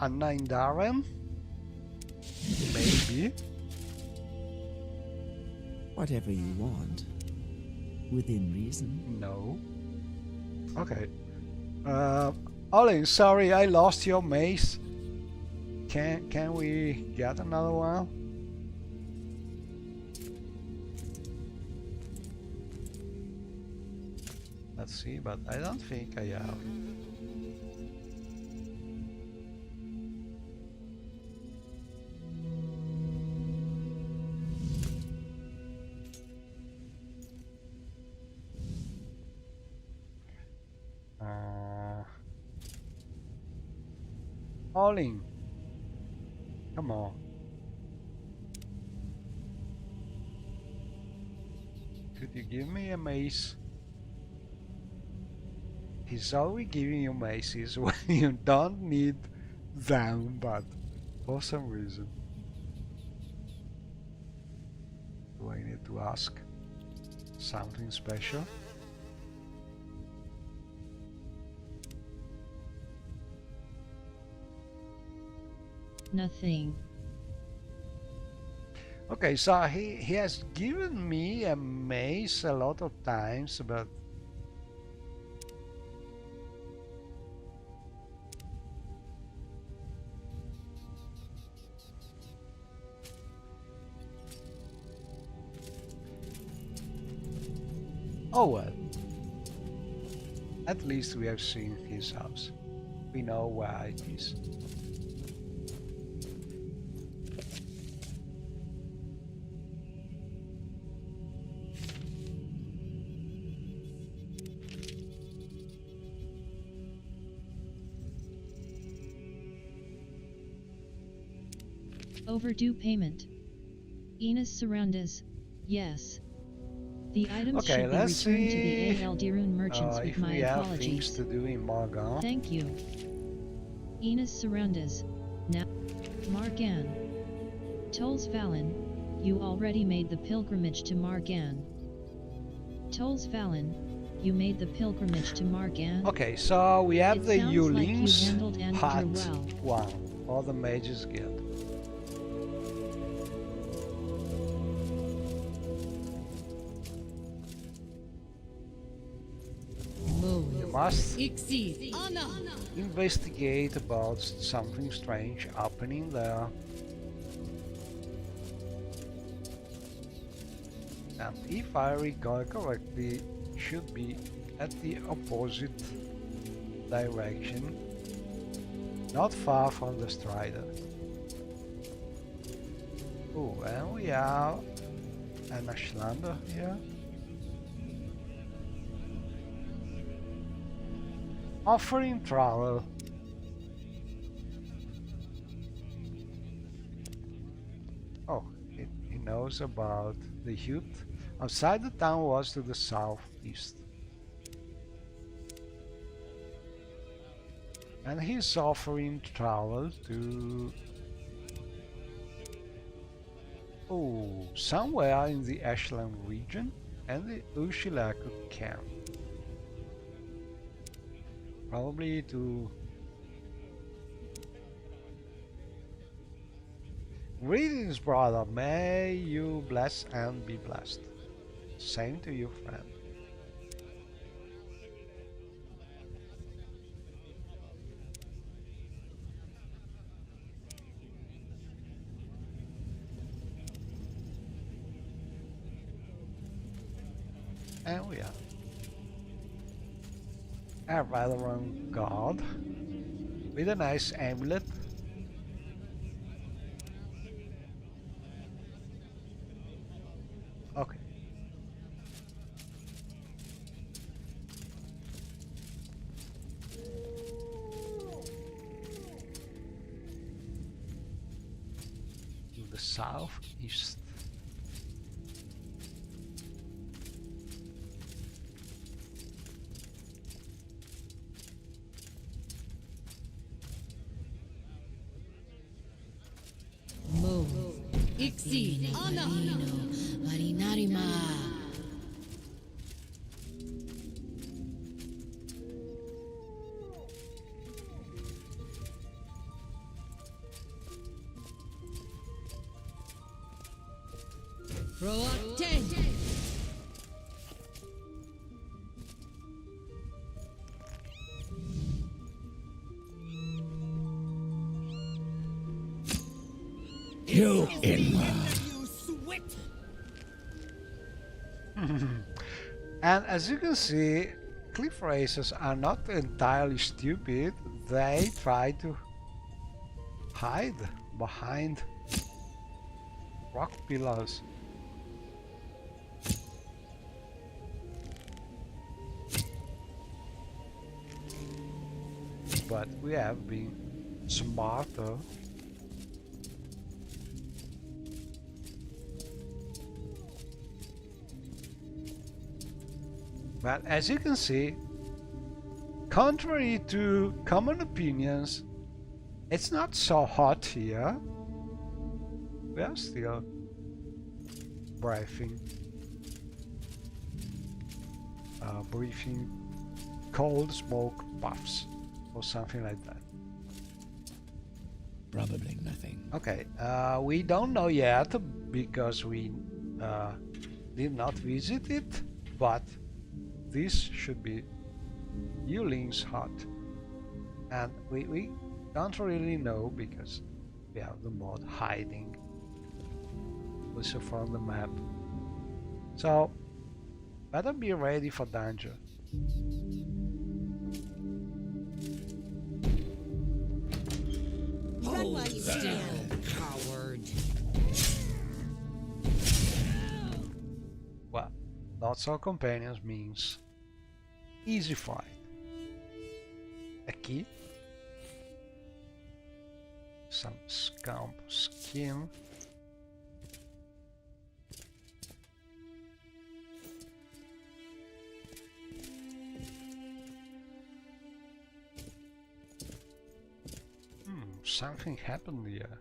Anna in Darren? Maybe. Whatever you want. Within reason. No. Okay. Olin, sorry, I lost your mace. Can we get another one? Let's see, but I don't think I have. Olin, come on. Could you give me a mace? He's always giving you maces when you don't need them, but for some reason. Do I need to ask something special? Nothing. Okay, so he has given me a mace a lot of times, but oh well. At least we have seen his house. We know where it is. Overdue payment. Ines Surroundas. Yes. The items Okay, should be let's returned to see the AL Dirun merchants with if my we have things apologies. to do in Morgan. Thank you. Ines Surroundas. Now. Margan. Tolls Fallon. You already made the pilgrimage to Margan. Tolls Fallon. You made the pilgrimage to Margan. Okay, so we have It the sounds like you Yulings handled Andrew Part well. 1, or the Mages Guild. You must investigate about something strange happening there. And if I recall correctly, should be at the opposite direction, not far from the Strider. Oh, and we have an Ashlander here. Offering travel. Oh, he knows about the hut. Outside the town was to the southeast. And he's offering travel to... oh, somewhere in the Ashland region and the Ushilaku camp. Probably to... Greetings, brother. May you bless and be blessed. Same to you, friend. And we are a Valorant god with a nice amulet. Okay. To the southeast. You in. And as you can see, cliff racers are not entirely stupid. They try to hide behind rock pillars. But we have been smarter. But as you can see, contrary to common opinions, it's not so hot here. We are still breathing cold smoke puffs or something like that. Probably nothing. Okay, we don't know yet because we did not visit it, but this should be Yulin's hut, and we don't really know because we have the mod hiding also from the map. So better be ready for danger. Run while you stand. Coward. Well, lots of companions means easy fight. A key, some scamp skin, something happened here.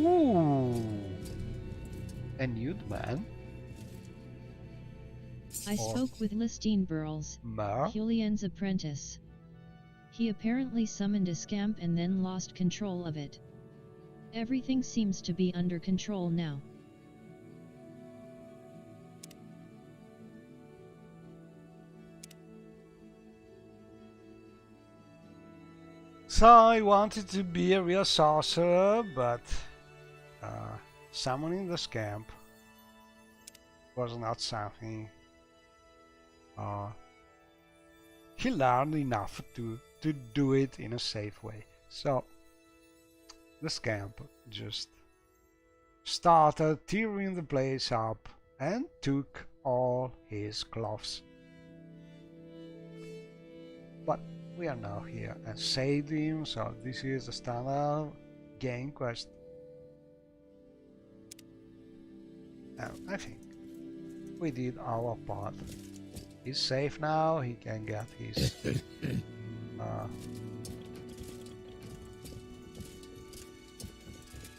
Ooh, a nude man. I spoke with Listine Burles, Mer. Julian's apprentice. He apparently summoned a scamp and then lost control of it. Everything seems to be under control now. So I wanted to be a real sorcerer, but summoning the scamp was not something he learned enough to do it in a safe way. So the scamp just started tearing the place up and took all his clothes. But we are now here and saved him, so this is a standard game quest. And I think we did our part. He's safe now, he can get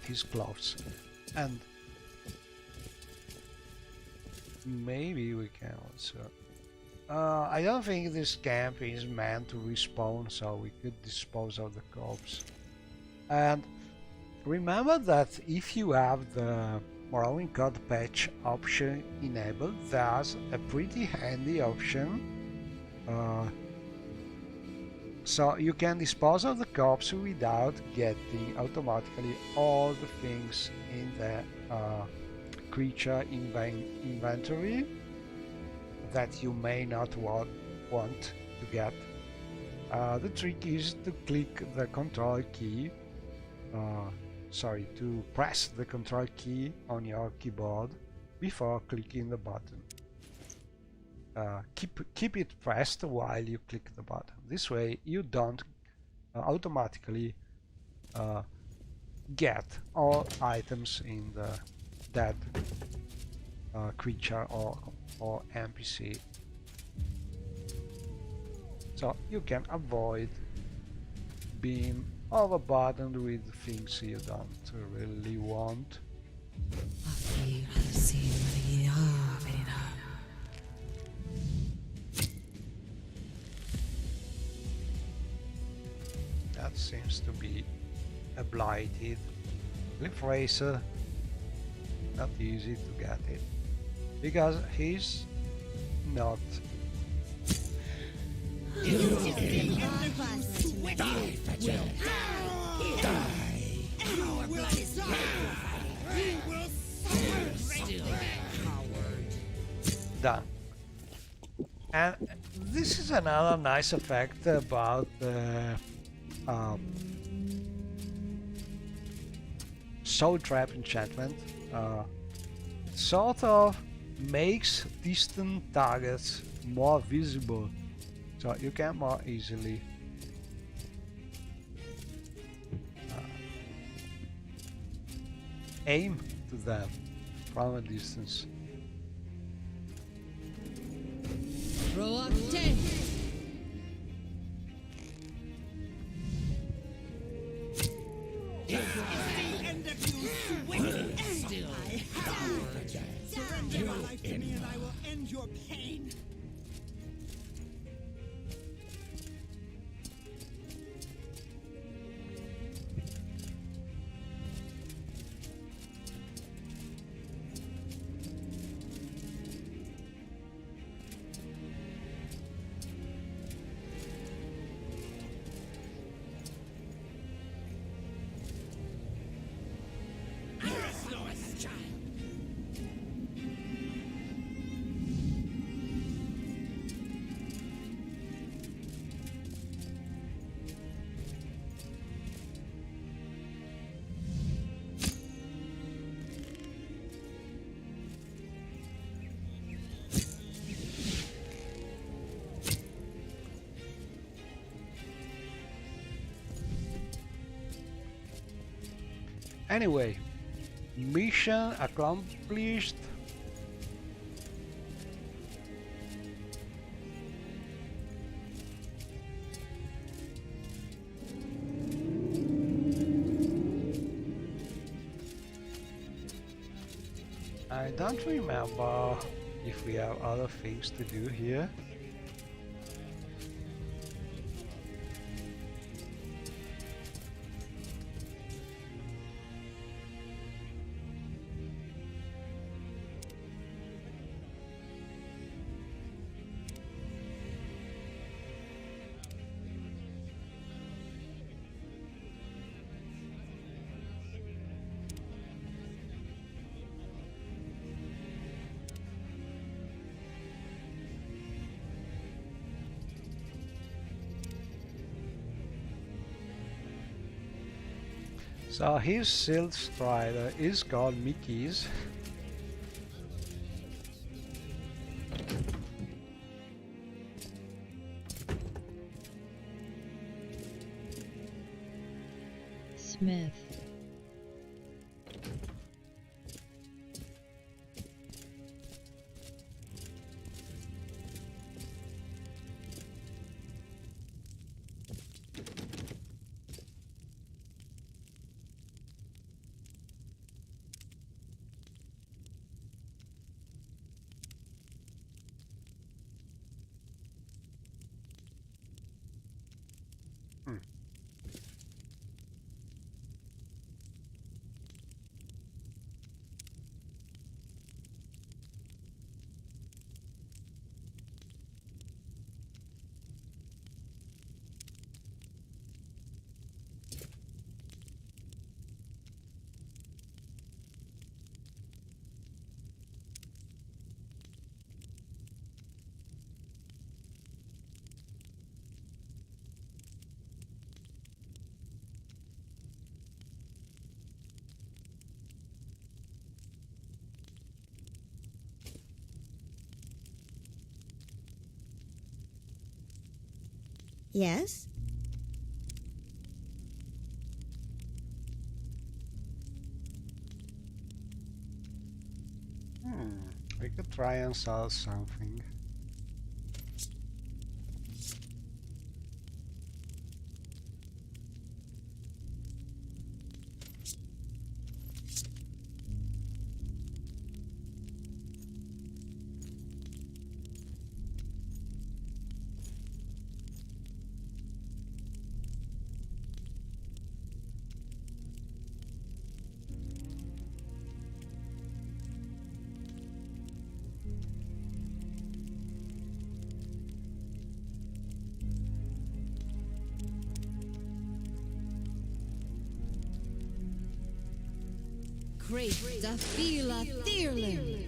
his clothes, and maybe we can also I don't think this camp is meant to respawn, so we could dispose of the corpse. And remember that if you have the Morrowind code patch option enabled, there's a pretty handy option. So you can dispose of the corpse without getting automatically all the things in the creature inventory that you may not want to get. The trick is to click the control key, to press the control key on your keyboard before clicking the button. Keep it pressed while you click the button. This way you don't automatically get all items in the dead creature or NPC. So you can avoid being overburdened with things you don't really want. That seems to be a blighted Cliff Racer. Not easy to get it because he's not. Done. And this is another nice effect about the Soul Trap enchantment. Sort of makes distant targets more visible, so you can more easily aim to them from a distance. Throw up 10. Surrender your life to me and I will end your pain. Anyway, mission accomplished. I don't remember if we have other things to do here. So his Silt Strider is called Mickey's. Smith. Yes? We could try and sell something. Great Dafila Thirling.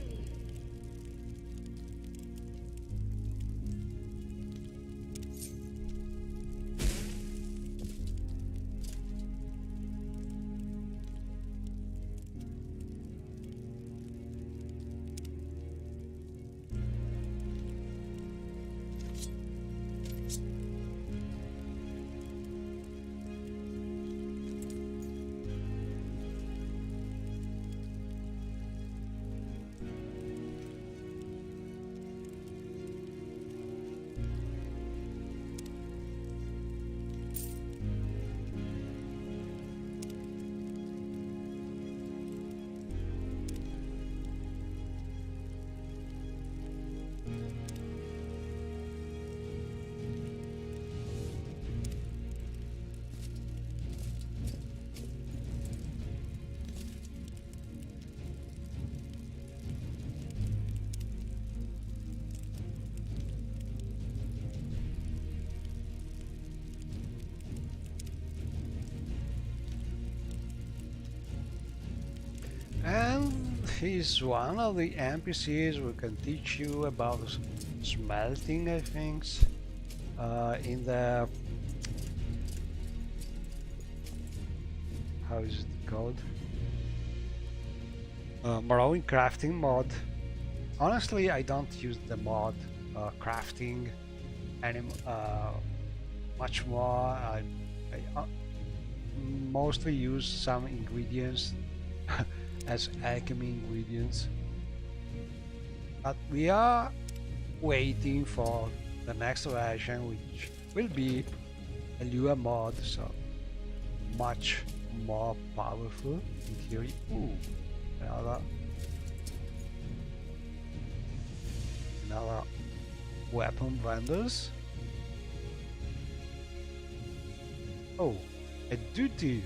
And he's one of the NPCs who can teach you about smelting, I think, in the... how is it called? Morrowind crafting mod. Honestly, I don't use the mod crafting any much more. I mostly use some ingredients as alchemy ingredients, but we are waiting for the next version, which will be a Lua mod, so much more powerful in theory. Ooh, another weapon vendors. Oh, a duty.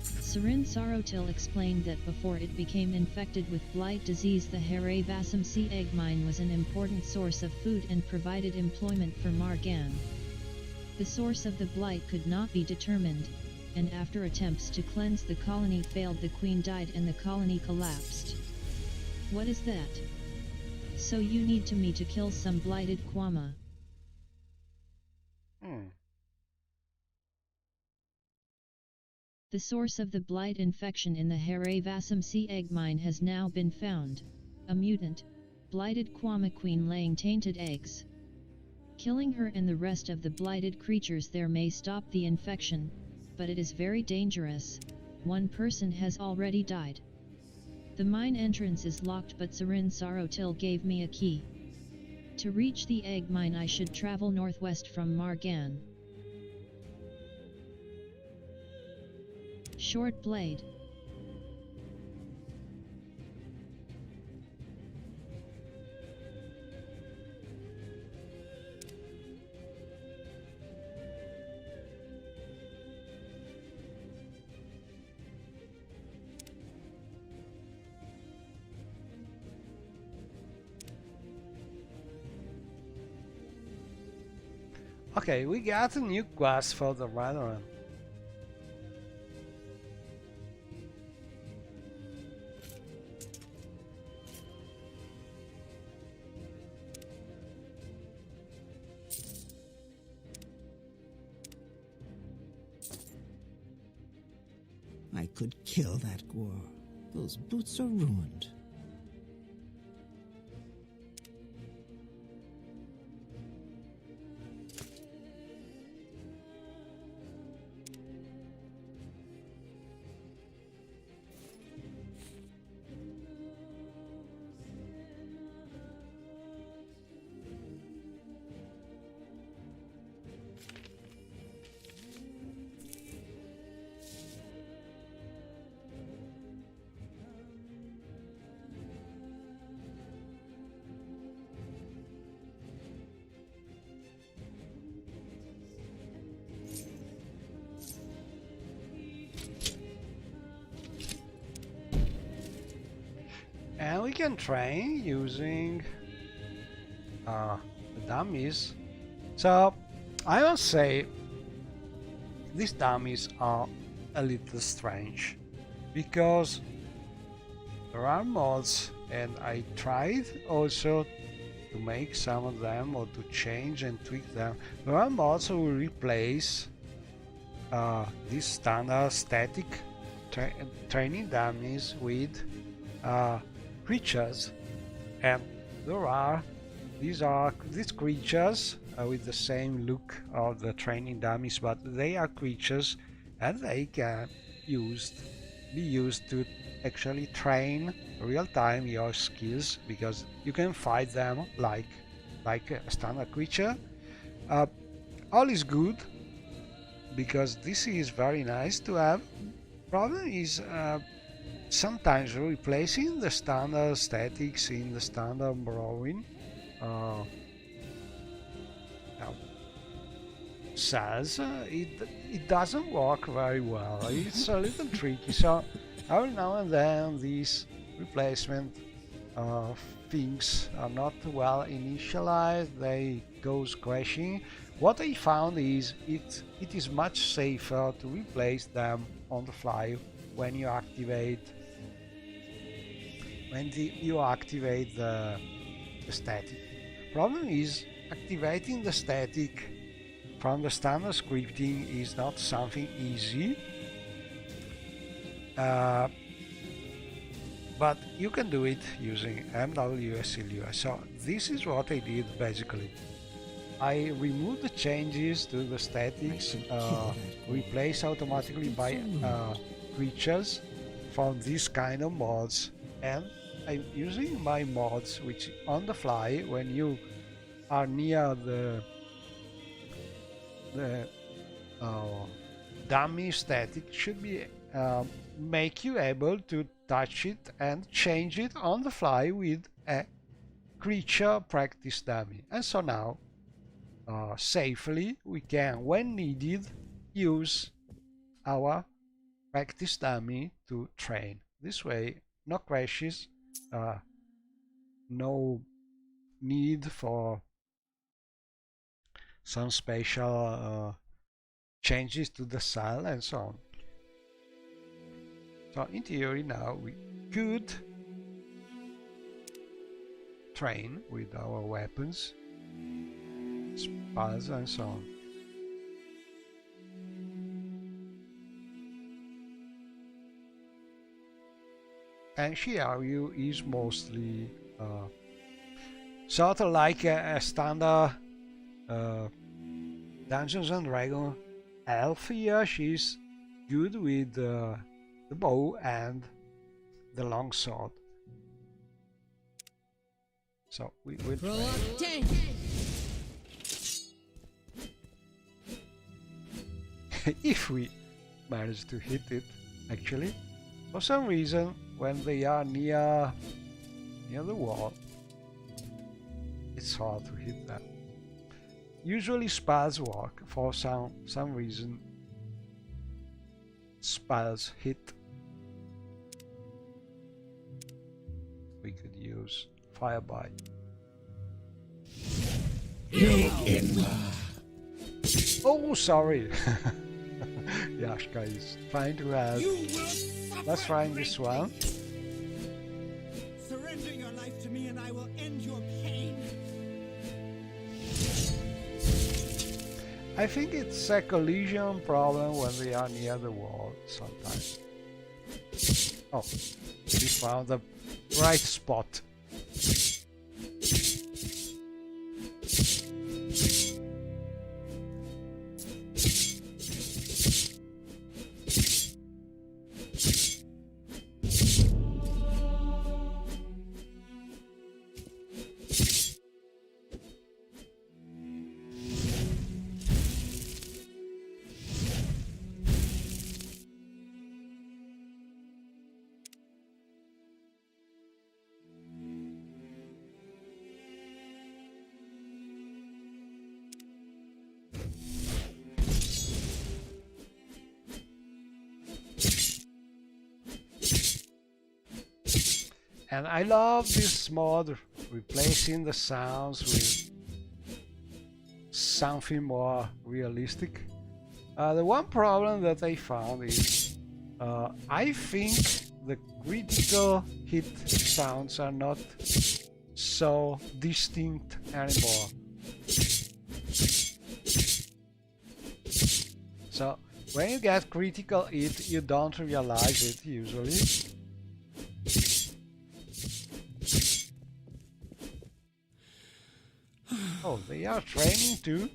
Sarin Sarotil explained that before it became infected with blight disease, the Hare Vasum sea egg mine was an important source of food and provided employment for Margan. The source of the blight could not be determined, and after attempts to cleanse the colony failed, the queen died and the colony collapsed. What is that? So you need to me to kill some blighted Kwama. The source of the blight infection in the Hare Vasum sea egg mine has now been found. A mutant, blighted Kwama queen laying tainted eggs. Killing her and the rest of the blighted creatures there may stop the infection, but it is very dangerous. One person has already died. The mine entrance is locked, but Sarin Sarotil gave me a key. To reach the egg mine I should travel northwest from Margan. Short blade. Okay, we got a new quest for the veteran. I could kill that Gwar. Those boots are ruined. And we can train using the dummies. So I must say these dummies are a little strange because there are mods, and I tried also to make some of them or to change and tweak them. There are mods who will replace these standard static training dummies with creatures, and there are these creatures with the same look of the training dummies, but they are creatures and they can be used to actually train real time your skills, because you can fight them like a standard creature. All is good because this is very nice to have. Problem is sometimes replacing the standard statics in the standard Morrowind cells, it doesn't work very well. It's a little tricky, so every now and then these replacement things are not well initialized, they goes crashing. What I found is it is much safer to replace them on the fly when you activate the static. Problem is activating the static from the standard scripting is not something easy, but you can do it using MWSLUI. So this is what I did basically. I removed the changes to the statics, replaced automatically by creatures from this kind of mods, and I'm using my mods which on the fly, when you are near the dummy static, should be make you able to touch it and change it on the fly with a creature practice dummy. And so now safely we can, when needed, use our practice dummy to train. This way no crashes, no need for some special changes to the cell and so on. So in theory now we could train with our weapons, spells and so on. And Shiaryu is mostly sort of like a standard Dungeons and Dragons elf here. She's good with the bow and the long sword. So we will try. If we manage to hit it, actually. For some reason, when they are near the wall, it's hard to hit them. Usually spells work. For some reason, spells hit. We could use Firebite. Oh, sorry. Yashka is trying to help. Let's try this one. Surrender your life to me and I will end your pain. I think it's a collision problem when they are near the wall sometimes. Oh, we found the right spot. And I love this mod, replacing the sounds with something more realistic. The one problem that I found is I think the critical hit sounds are not so distinct anymore. So when you get critical hit, you don't realize it usually. Oh, they are training too.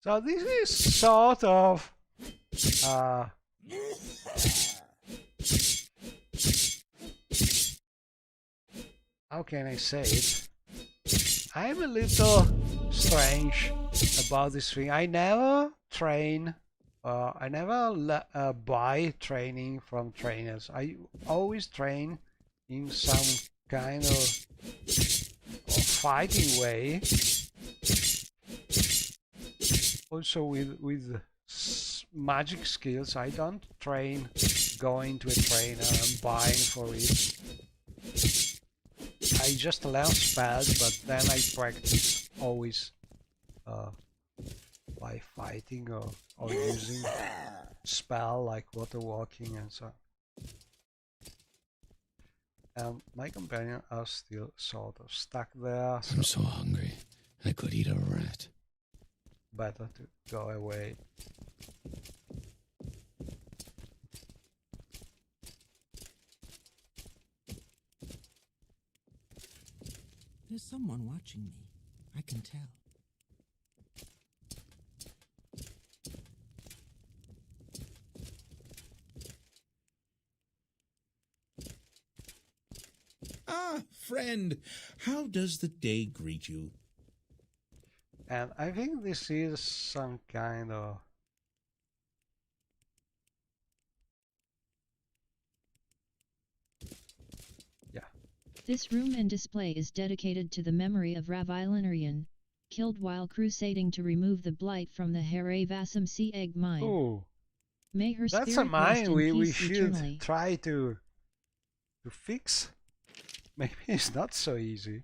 So this is sort of how can I say it? I'm a little strange about this thing. I never train, I never buy training from trainers. I always train in some kind of fighting way. Also with magic skills, I don't train going to a trainer and buying for it. I just learn spells, but then I practice always by fighting or using spell like water walking and so on. My companions are still sort of stuck there. I'm so hungry. I could eat a rat. Better to go away. There's someone watching me. I can tell. Ah, friend, how does the day greet you? And I think this is some kind of This room and display is dedicated to the memory of Ravilanarian, killed while crusading to remove the blight from the Harevasam Sea Egg mine. oh, May her that's a spirit rest mine in we peace should eternally. try to fix. Maybe it's not so easy.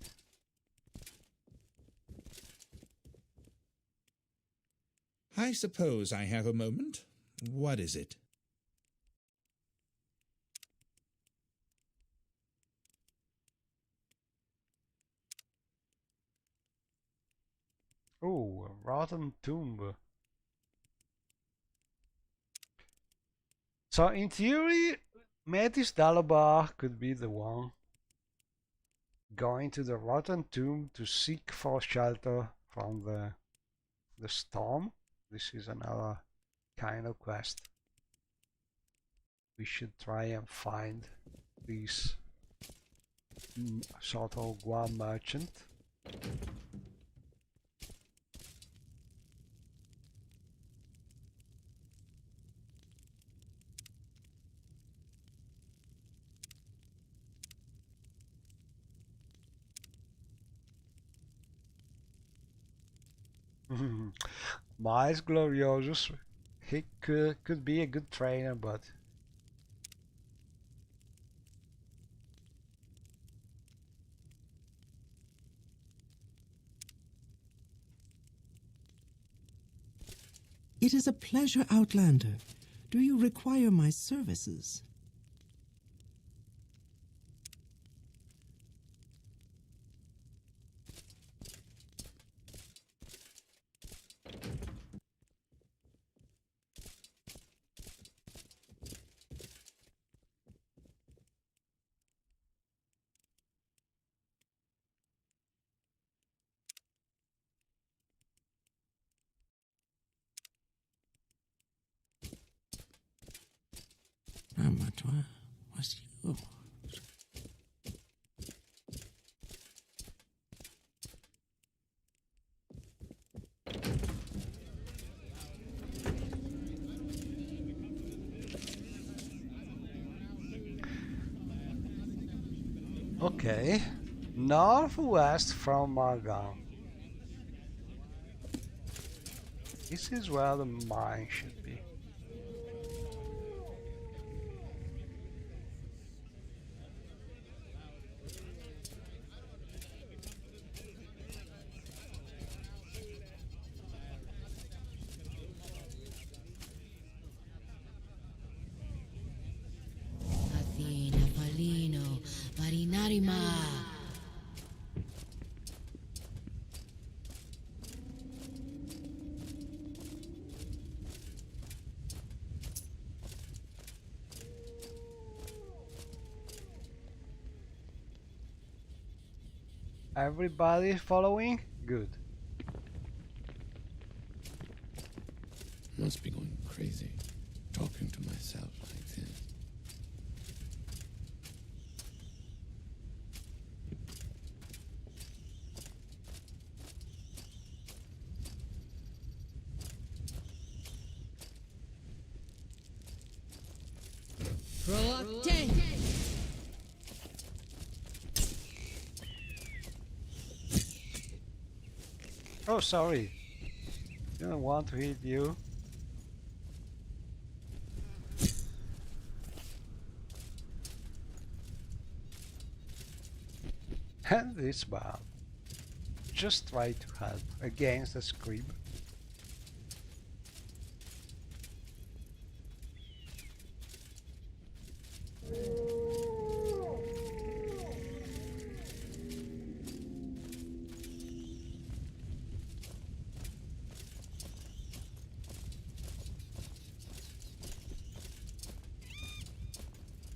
I suppose I have a moment. What is it? Oh, a rotten tomb. So in theory, Metis Dalabar could be the one going to the rotten tomb to seek for shelter from the storm. This is another kind of quest. We should try and find this sort of Guam merchant. Miles Gloriosus, he could be a good trainer, but It is a pleasure, Outlander. Do you require my services? Toi, voici. Oh. Okay, northwest from Margan. This is where the mine should be. Athena, Palino, Marinarima. Everybody following? Good. Must be going crazy, talking to myself like this. Proacte. Oh, sorry. Didn't want to hit you. And this bomb. Just try to help against the scrib.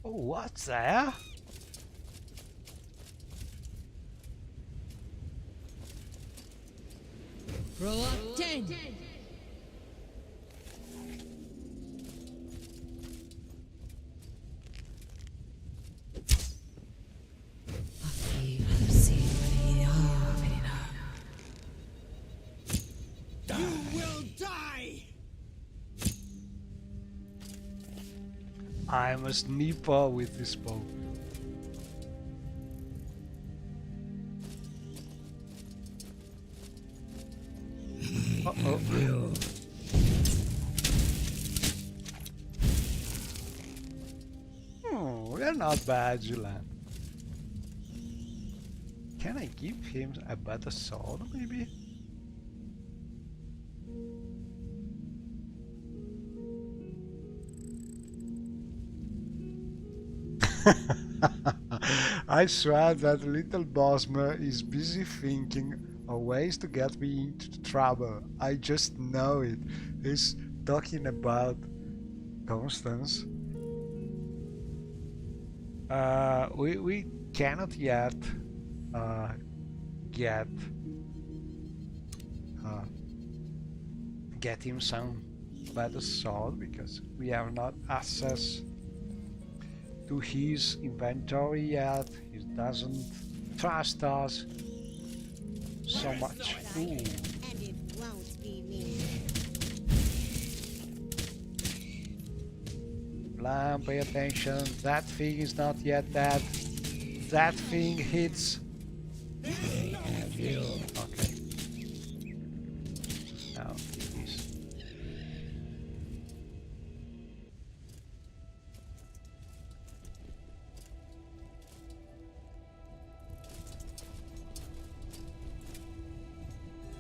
Oh, what's that? Proacte. I'm a sniper with this bow. Uh-oh. We're not bad, Julian. Can I give him a better sword, maybe? I swear that little bossman is busy thinking of ways to get me into trouble. I just know it. He's talking about Constance. We cannot yet get him some better sword because we have not access to his inventory yet. He doesn't trust us so much. Ooh. And it won't be me. Blam, pay attention. That thing is not yet dead. That thing hits. I have you. Okay. Now, please.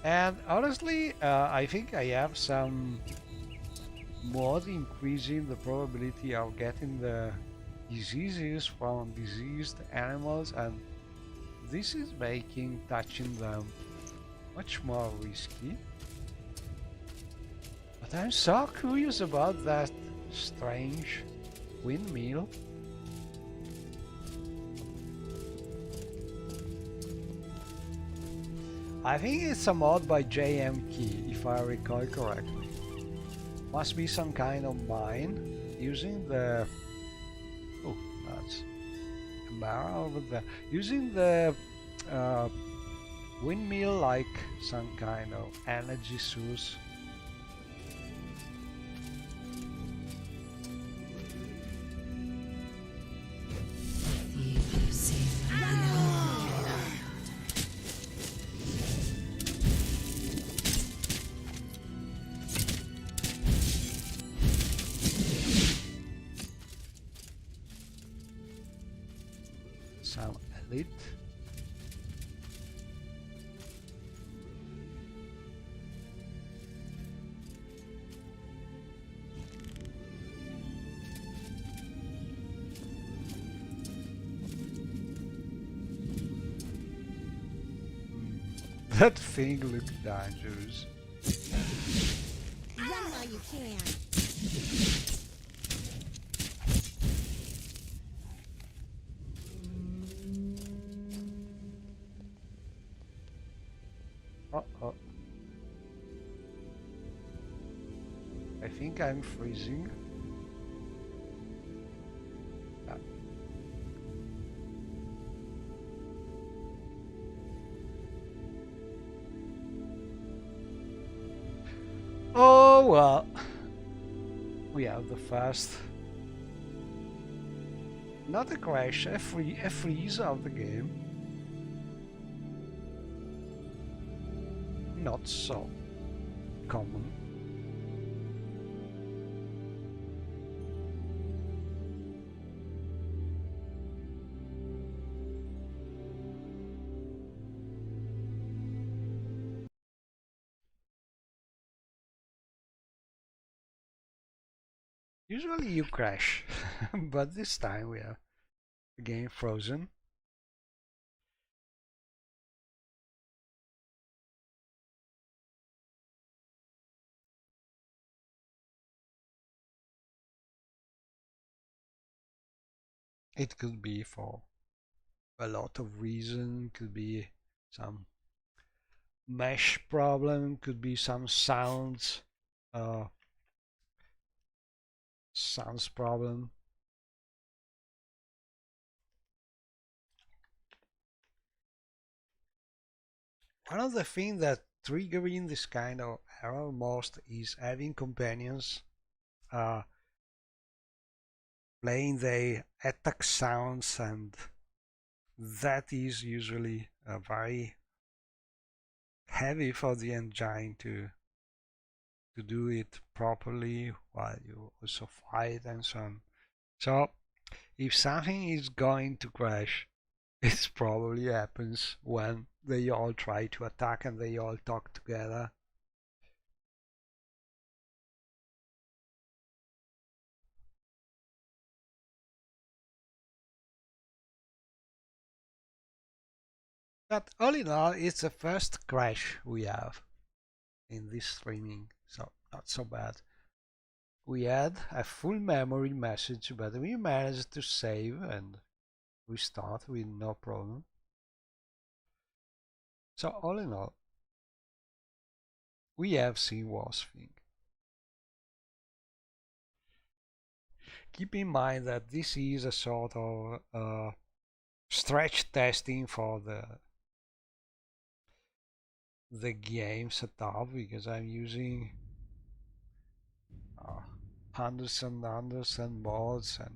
And honestly, I think I have some mod increasing the probability of getting the diseases from diseased animals, and this is making touching them much more risky. But I'm so curious about that strange windmill. I think it's a mod by JMK, if I recall correctly. Must be some kind of mine using the... Oh, that's a barrel over there. Using the windmill like some kind of energy source. lit. That thing looks dangerous. Run while you can. Uh-oh. I think I'm freezing. Ah. Oh well. We have the first. Not a crash, a freeze of the game. Not so common. Usually you crash, but this time we have the game frozen. It could be for a lot of reasons, could be some mesh problem, could be some sounds problem. One of the things that triggering this kind of error most is having companions playing the attack sounds, and that is usually very heavy for the engine to do it properly while you also fight and so on. So if something is going to crash, it probably happens when they all try to attack and they all talk together. But all in all, it's the first crash we have in this streaming, so not so bad. We had a full memory message, but we managed to save and restart with no problem. So all in all, we have seen worse things. Keep in mind that this is a sort of stretch testing for the game setup, because I'm using hundreds and hundreds and mods, and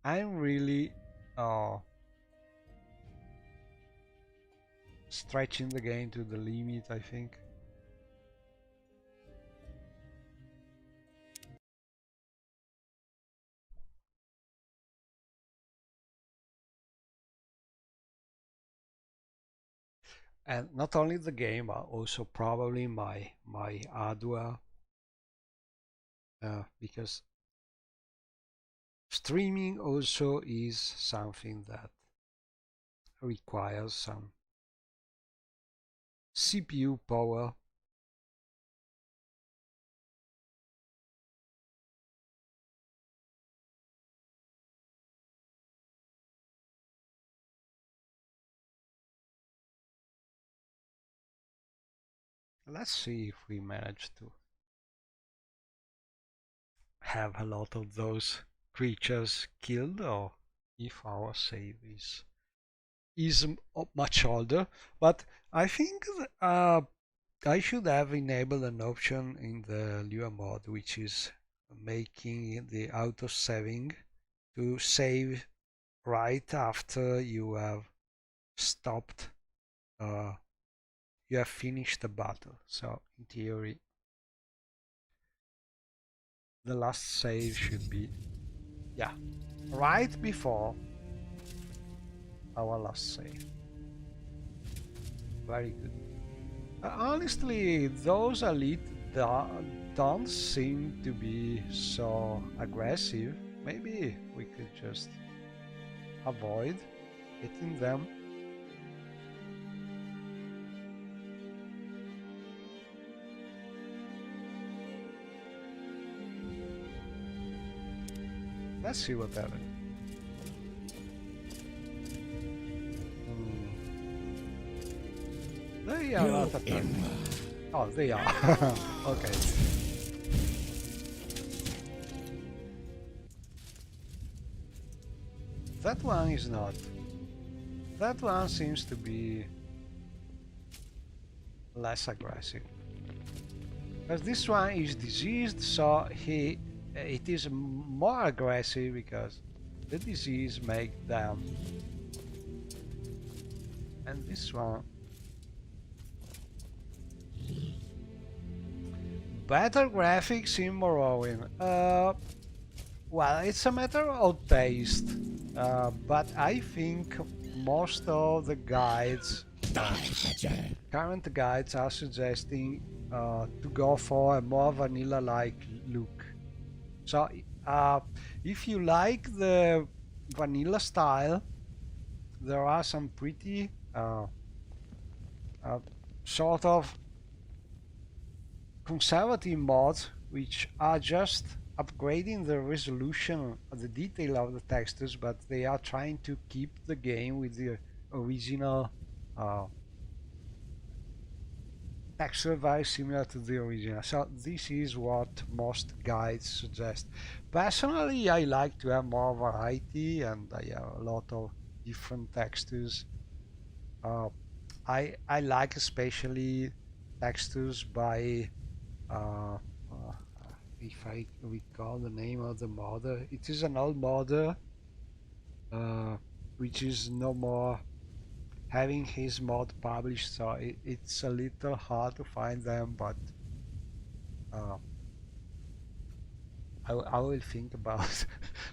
I'm really stretching the game to the limit, I think. And not only the game, but also probably my hardware, because streaming also is something that requires some CPU power. Let's see if we manage to have a lot of those creatures killed, or if our save is much older. But I think I should have enabled an option in the Lua mod, which is making the auto saving to save right after you have stopped, you have finished the battle. So in theory, the last save should be, yeah, right before our last save. Very good. Honestly, those elite don't seem to be so aggressive. Maybe we could just avoid hitting them. Let's see what happens. They are not attacking. Oh, they are. Okay. That one is not. That one seems to be less aggressive. Because this one is diseased, so it is more aggressive because the disease makes them. And this one. Better graphics in Morrowind. Well, it's a matter of taste, but I think most of the guides, current guides, are suggesting to go for a more vanilla-like look. So, if you like the vanilla style, there are some pretty sort of conservative mods which are just upgrading the resolution of the detail of the textures, but they are trying to keep the game with the original texture very similar to the original. So this is what most guides suggest. Personally, I like to have more variety, and I have a lot of different textures. I like especially textures by if I recall the name of the modder. It is an old modder which is no more having his mod published, so it's a little hard to find them, but I will think about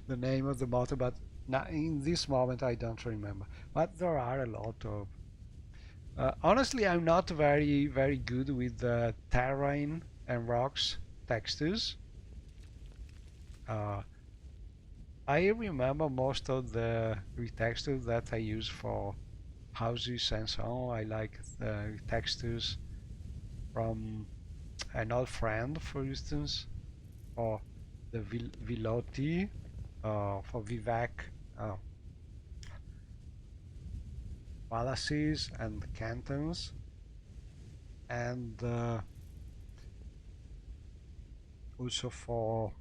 the name of the modder, but now in this moment I don't remember. But there are a lot of honestly, I'm not very good with terrain and rocks textures. I remember most of the retextures that I use for houses and so on. I like the textures from an old friend, for instance, or the Viloti for Vivek palaces and cantons, and also for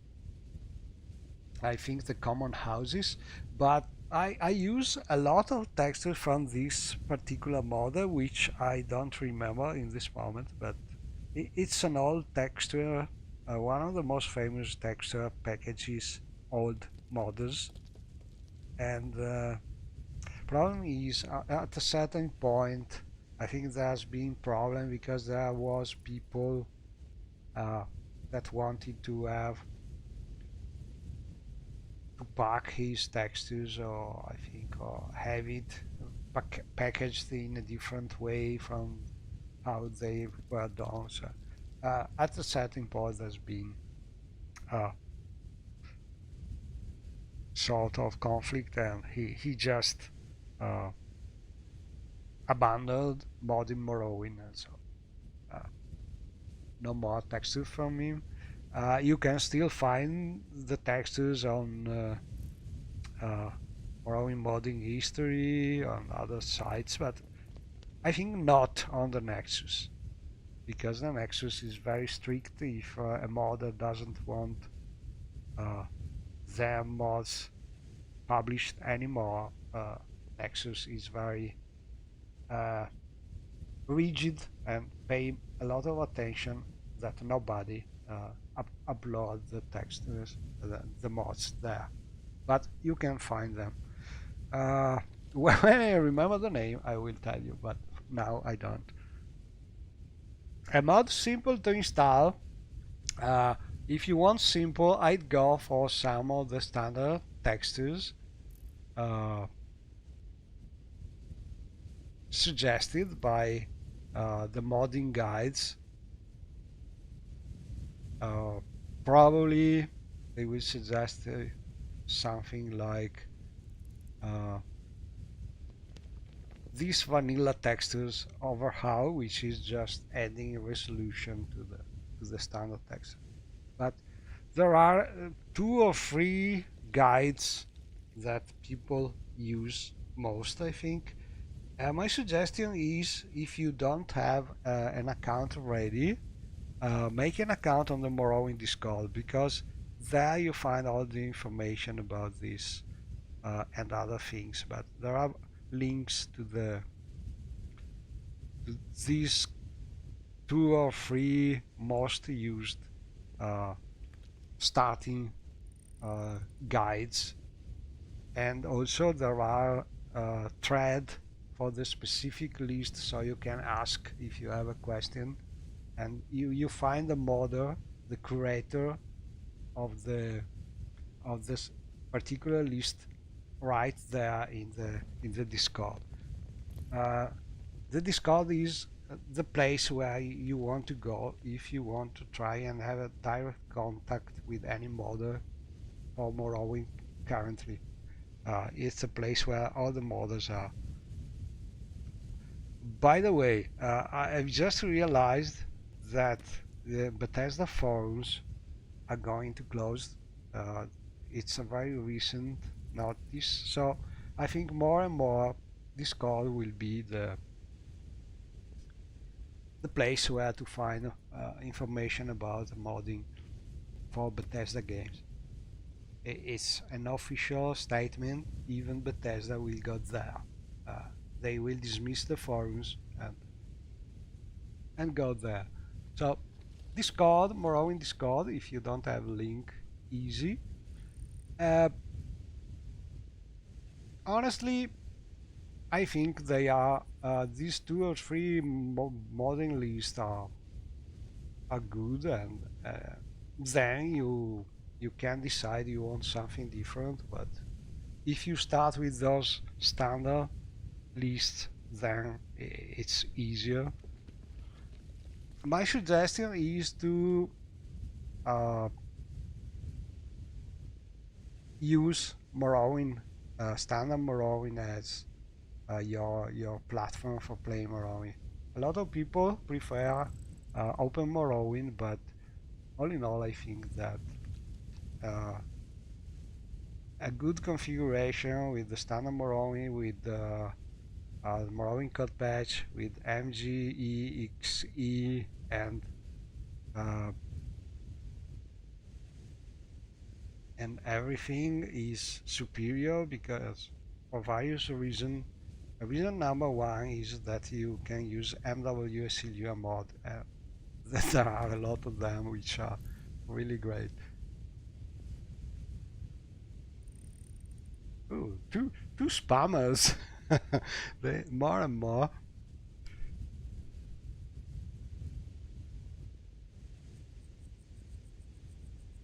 I think the common houses, but I use a lot of textures from this particular model, which I don't remember in this moment, but it's an old texture, one of the most famous texture packages, old models, and problem is at a certain point I think there's been problem because there was people that wanted to have to pack his textures, or I think, or have it packaged in a different way from how they were done. So at a certain point there's been sort of conflict, and he just abandoned modding Morrowind, and so no more textures from him. You can still find the textures on Morrowind modding history on other sites, but I think not on the Nexus, because the Nexus is very strict. If a modder doesn't want their mods published anymore, Nexus is very rigid and pay a lot of attention that nobody upload the textures, the mods there, but you can find them. When I remember the name I will tell you, but now I don't. A mod simple to install. If you want simple, I'd go for some of the standard textures. suggested by the modding guides. Probably they will suggest something like these vanilla textures overhaul, which is just adding resolution to the standard texture. But there are 2 or 3 guides that people use most, I think. My suggestion is, if you don't have an account already, make an account on the Morrowind Discord, because there you find all the information about this and other things. But there are links to these 2 or 3 most used starting guides, and also there are thread for the specific list, so you can ask if you have a question, and you find the modder, the curator of this particular list right there in the Discord. The Discord is the place where you want to go if you want to try and have a direct contact with any modder for Morrowind currently. It's a place where all the modders are. By the way, I've just realized that the Bethesda forums are going to close. It's a very recent notice, so I think more and more Discord will be the place where to find information about modding for Bethesda games. It's an official statement. Even Bethesda will go there. They will dismiss the forums and go there. So Discord, Morrowind Discord, if you don't have a link, easy. Honestly, I think they are these 2 or 3 modding lists are good, and then you can decide you want something different. But if you start with those standard lists, then it's easier. My suggestion is to use Morrowind, standard Morrowind, as your platform for playing Morrowind. A lot of people prefer open Morrowind, but all in all, I think that a good configuration with the standard Morrowind, with the Morrowind code patch, with MGEXE and everything is superior, because for various reasons. Reason number 1 is that you can use MWSLUA mod. There are a lot of them which are really great. Ooh, two spammers. More and more.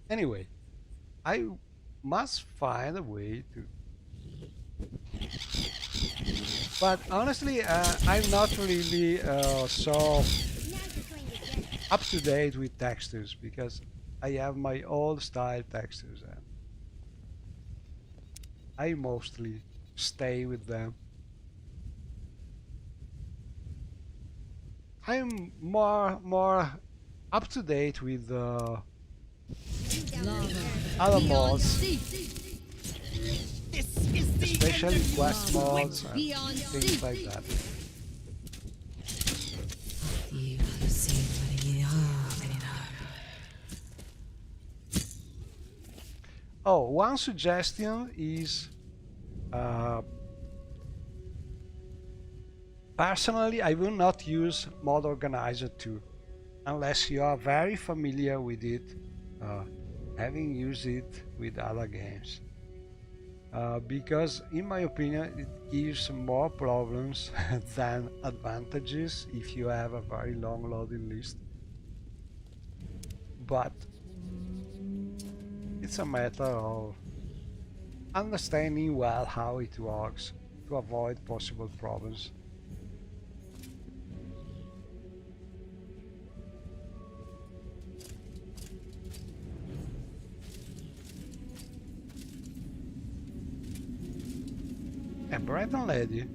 Anyway, I must find a way to. But honestly, I'm not really so up to date with textures, because I have my old style textures and I mostly stay with them. I'm more up to date with other mods, especially quest mods and things like that. Oh, one suggestion is, personally, I will not use Mod Organizer 2 unless you are very familiar with it, having used it with other games. Because in my opinion it gives more problems than advantages if you have a very long loading list. But it's a matter of understanding well how it works to avoid possible problems. Breton lady.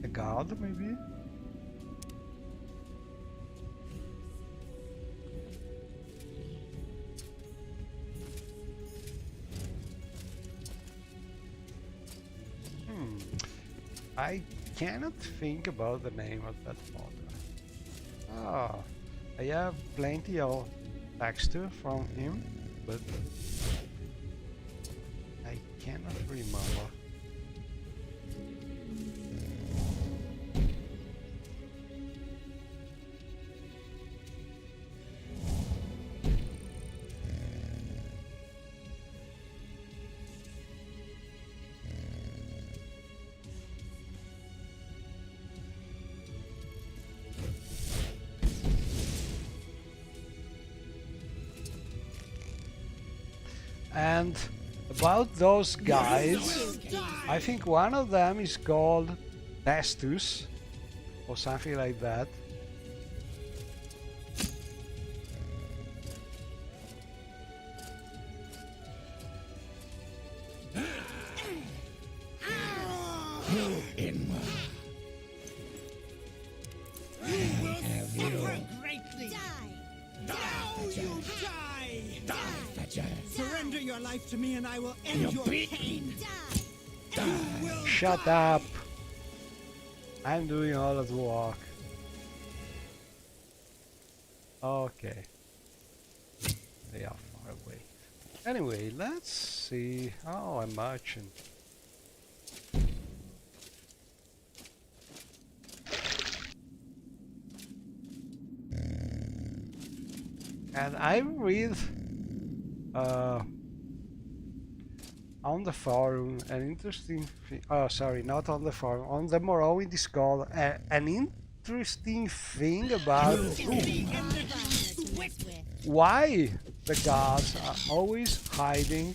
A guard, maybe? I cannot think about the name of that model. Ah, I have plenty of texture from him, but I cannot remember. And about those guys, I think one of them is called Testus or something like that. Surrender your life to me and I will end your pain. Shut up! I'm doing all of the work. Okay. They are far away. Anyway, let's see. Oh, a merchant. And I read on the forum an interesting thing. Oh, sorry, not on the forum. On the Morrowind Discord, an interesting thing about why the gods are always hiding.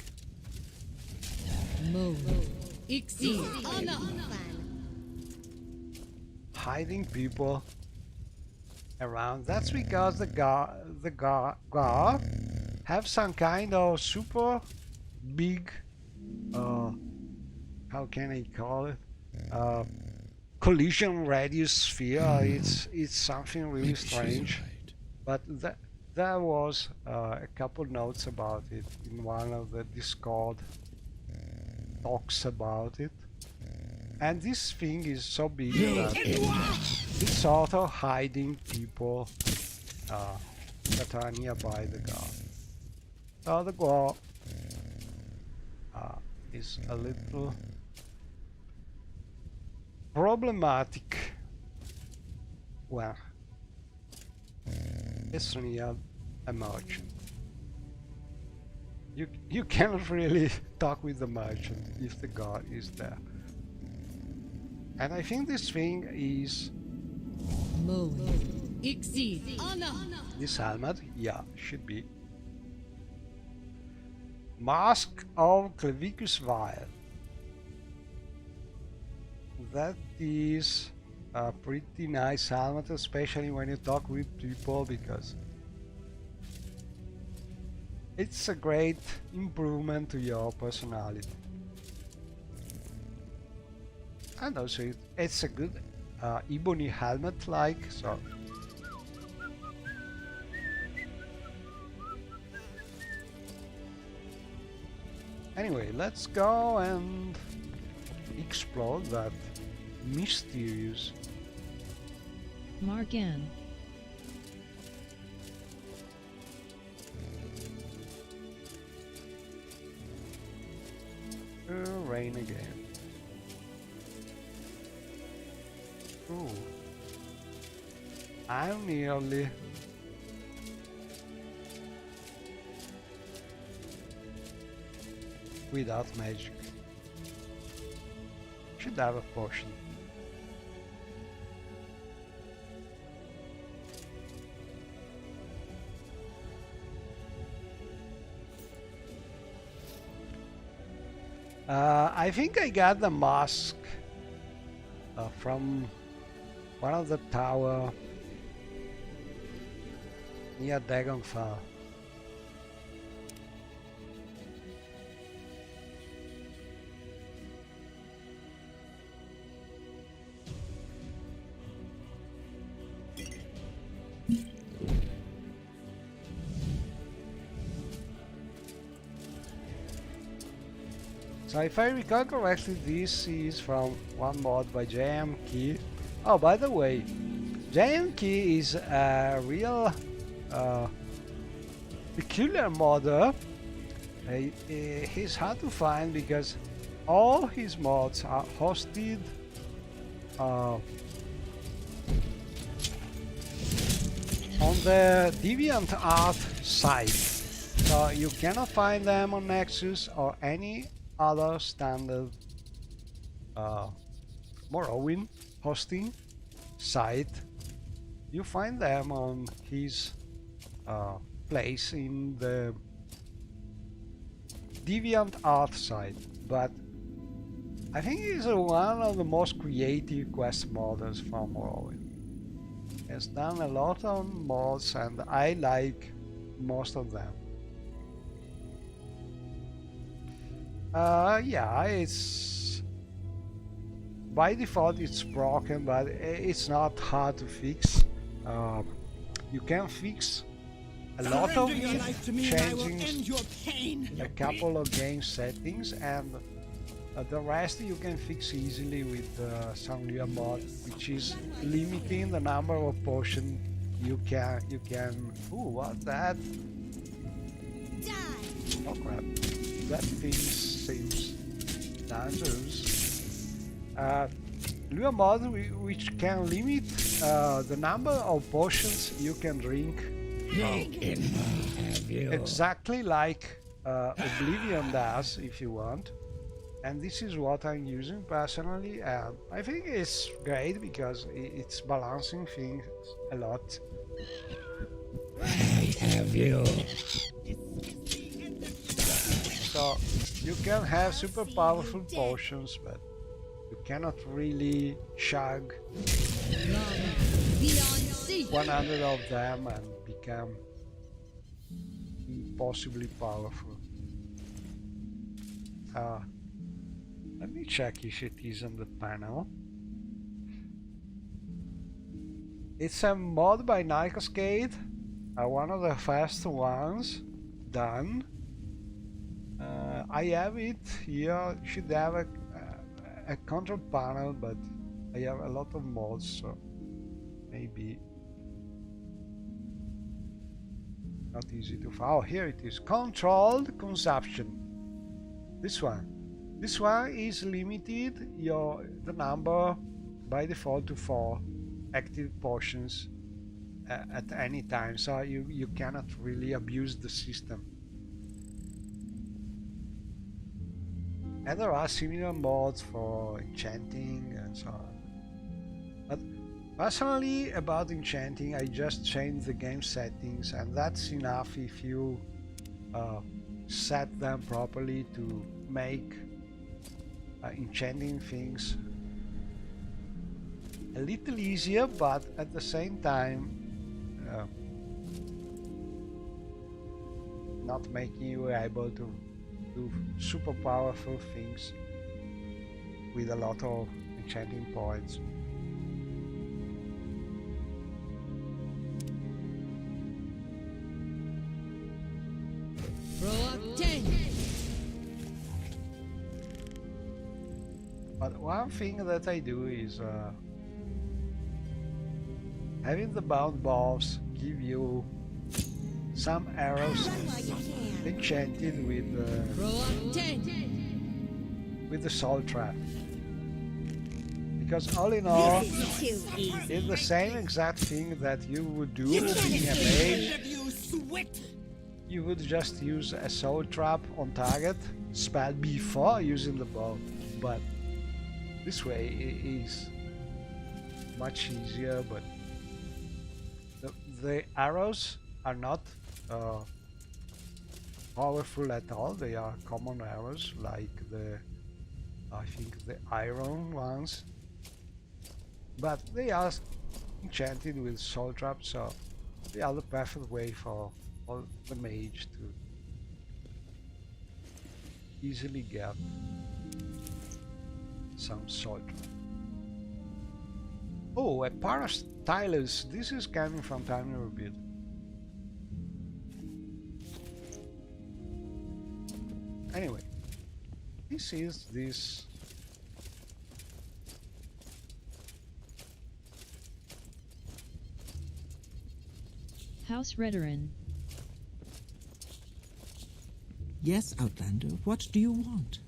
Hiding people around. That's because the god have some kind of super big how can I call it, collision radius sphere. It's something really strange, but there was a couple notes about it in one of the Discord talks about it, and this thing is so big that it's sort of hiding people that are nearby the god. So the god is a little problematic. Well, it's near a merchant. You cannot really talk with the merchant if the god is there. And I think this thing is this helmet, yeah, should be. Mask of Clavicus Vile. That is a pretty nice helmet, especially when you talk with people, because it's a great improvement to your personality. And also it's a good ebony helmet like, so anyway, let's go and explore that mysterious Margan. Rain again. Ooh. I'm nearly without magic. Should have a potion. I think I got the mask from one of the tower near Dagonfall. So if I recall correctly, this is from one mod by JM Key. Oh, by the way, JM Key is a real peculiar modder. He's hard to find because all his mods are hosted on the DeviantArt site. So you cannot find them on Nexus or any other standard Morrowind hosting site. You find them on his place in the DeviantArt site, but I think he's one of the most creative quest modders from Morrowind. He has done a lot of mods and I like most of them. Yeah, it's by default it's broken, but it's not hard to fix. You can fix a lot of it, changing a couple of game settings, and the rest you can fix easily with some new mod, which is limiting the number of potions you can. Ooh, what's that? Oh crap! That thing seems dangerous. Lure mod which can limit the number of potions you can drink. Exactly like Oblivion does, if you want. And this is what I'm using personally, and I think it's great because it's balancing things a lot. I have you. So you can have super powerful potions, but you cannot really chug 100 of them and become impossibly powerful. Let me check if it is on the panel. It's a mod by Cascade, one of the first ones done. I have it here. Should have a control panel, but I have a lot of mods, so maybe not easy to find. Oh, here it is. Controlled consumption. This one. This one is limited the number by default to 4 active potions at any time, so you cannot really abuse the system. And there are similar mods for enchanting and so on. But personally, about enchanting, I just changed the game settings, and that's enough if you set them properly to make enchanting things a little easier, but at the same time not making you able to do super powerful things with a lot of enchanting points. But one thing that I do is having the bound balls give you some arrows enchanted with the soul trap. Because all in all, it's the same exact thing that you would do being a mage. You would just use a soul trap on target spell before using the bow, but this way it is much easier. But the arrows are not powerful at all. They are common arrows, like I think the iron ones, but they are enchanted with soul traps, so they are the perfect way for all the mage to easily get some soul trap. Oh, a Parastylus. This is coming from Time Rebuild. Anyway, this is this. House Redoran. Yes, Outlander, what do you want?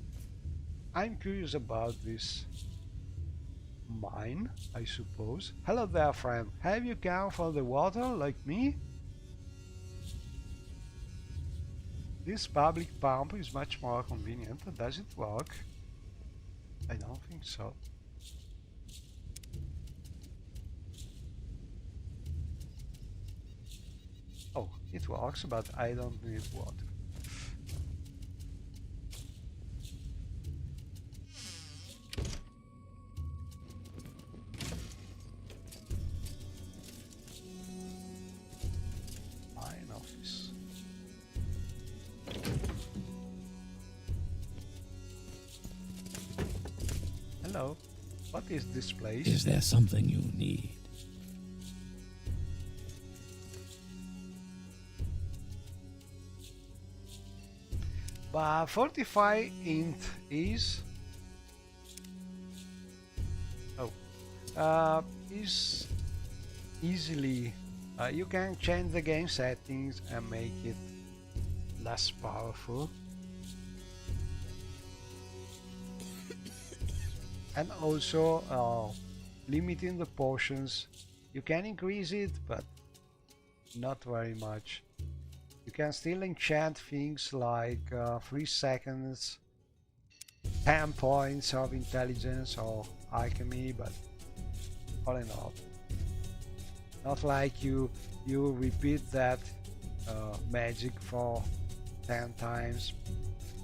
I'm curious about this mine, I suppose. Hello there, friend. Have you come for the water like me? This public pump is much more convenient. Does it work? I don't think so. Oh, it works, but I don't need water. Mine office. Hello. What is this place? Is there something you need? But 45 int is is easily you can change the game settings and make it less powerful, and also limiting the potions. You can increase it, but not very much. You can still enchant things like 3 seconds, 10 points of intelligence or alchemy, but all in all, not like you repeat that magic for 10 times.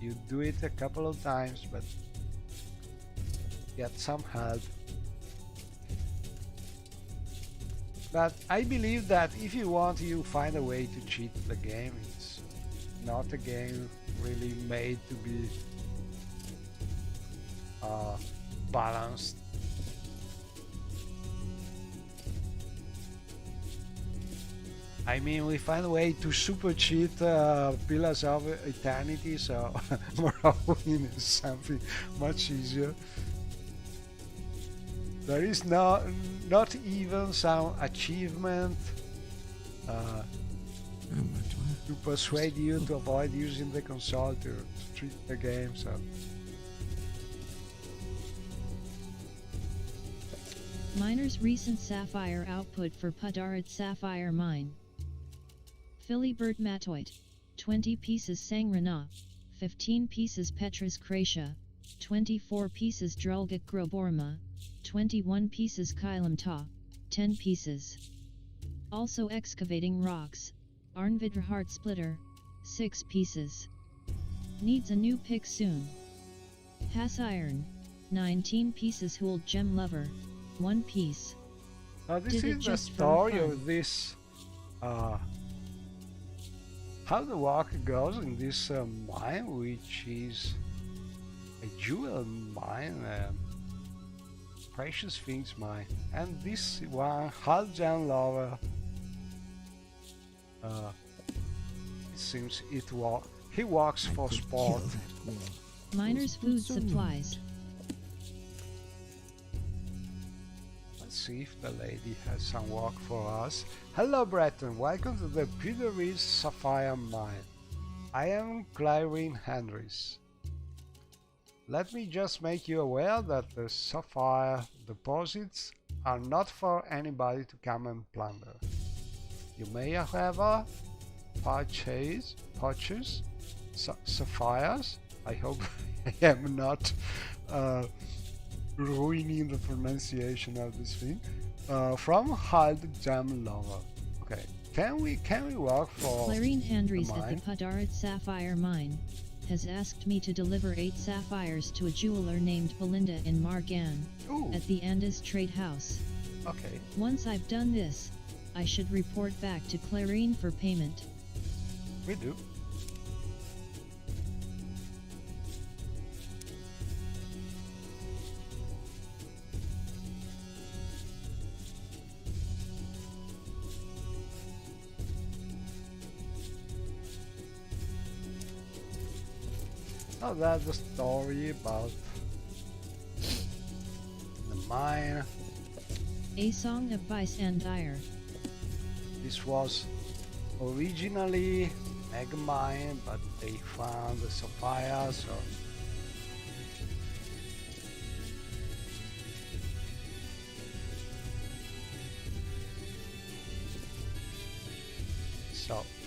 You do it a couple of times, but get some help. But I believe that if you want, you find a way to cheat the game. It's not a game really made to be balanced. I mean, we find a way to super cheat Pillars of Eternity, so Morrowind is something much easier. There is not even some achievement to persuade you to avoid using the console to cheat the game. So Miner's recent sapphire output for Padarid Sapphire Mine. Filibert Matoit, 20 pieces Sangrana, 15 pieces Petrus Kratia, 24 pieces Drulgit Groborma, 21 pieces Kylamta, 10 pieces. Also excavating rocks, Arnvidra Heart Splitter, 6 pieces. Needs a new pick soon. Has Iron, 19 pieces Hould Gem Lover, 1 piece. this is the story of this how the work goes in this mine, which is a jewel mine, precious things mine, and this one, Haljan Lover, it seems he works for sport. Miner's food supplies. Let's see if the lady has some work for us. Hello Breton, welcome to the Padarid Sapphire Mine. I am Clarine Hendricks. Let me just make you aware that the sapphire deposits are not for anybody to come and plunder. You may, however, purchase sapphires. I hope I am not ruining the pronunciation of this thing. From Hald Gem Lover. Okay, can we work for Clarine Andres at the Padarid Sapphire Mine has asked me to deliver 8 sapphires to a jeweler named Belinda in Margan at the Andes Trade House. Okay. Once I've done this, I should report back to Clarine for payment. We do. Oh, that's the story about the mine. A Song of Vice and Ire. This was originally mega mine, but they found the sapphire, so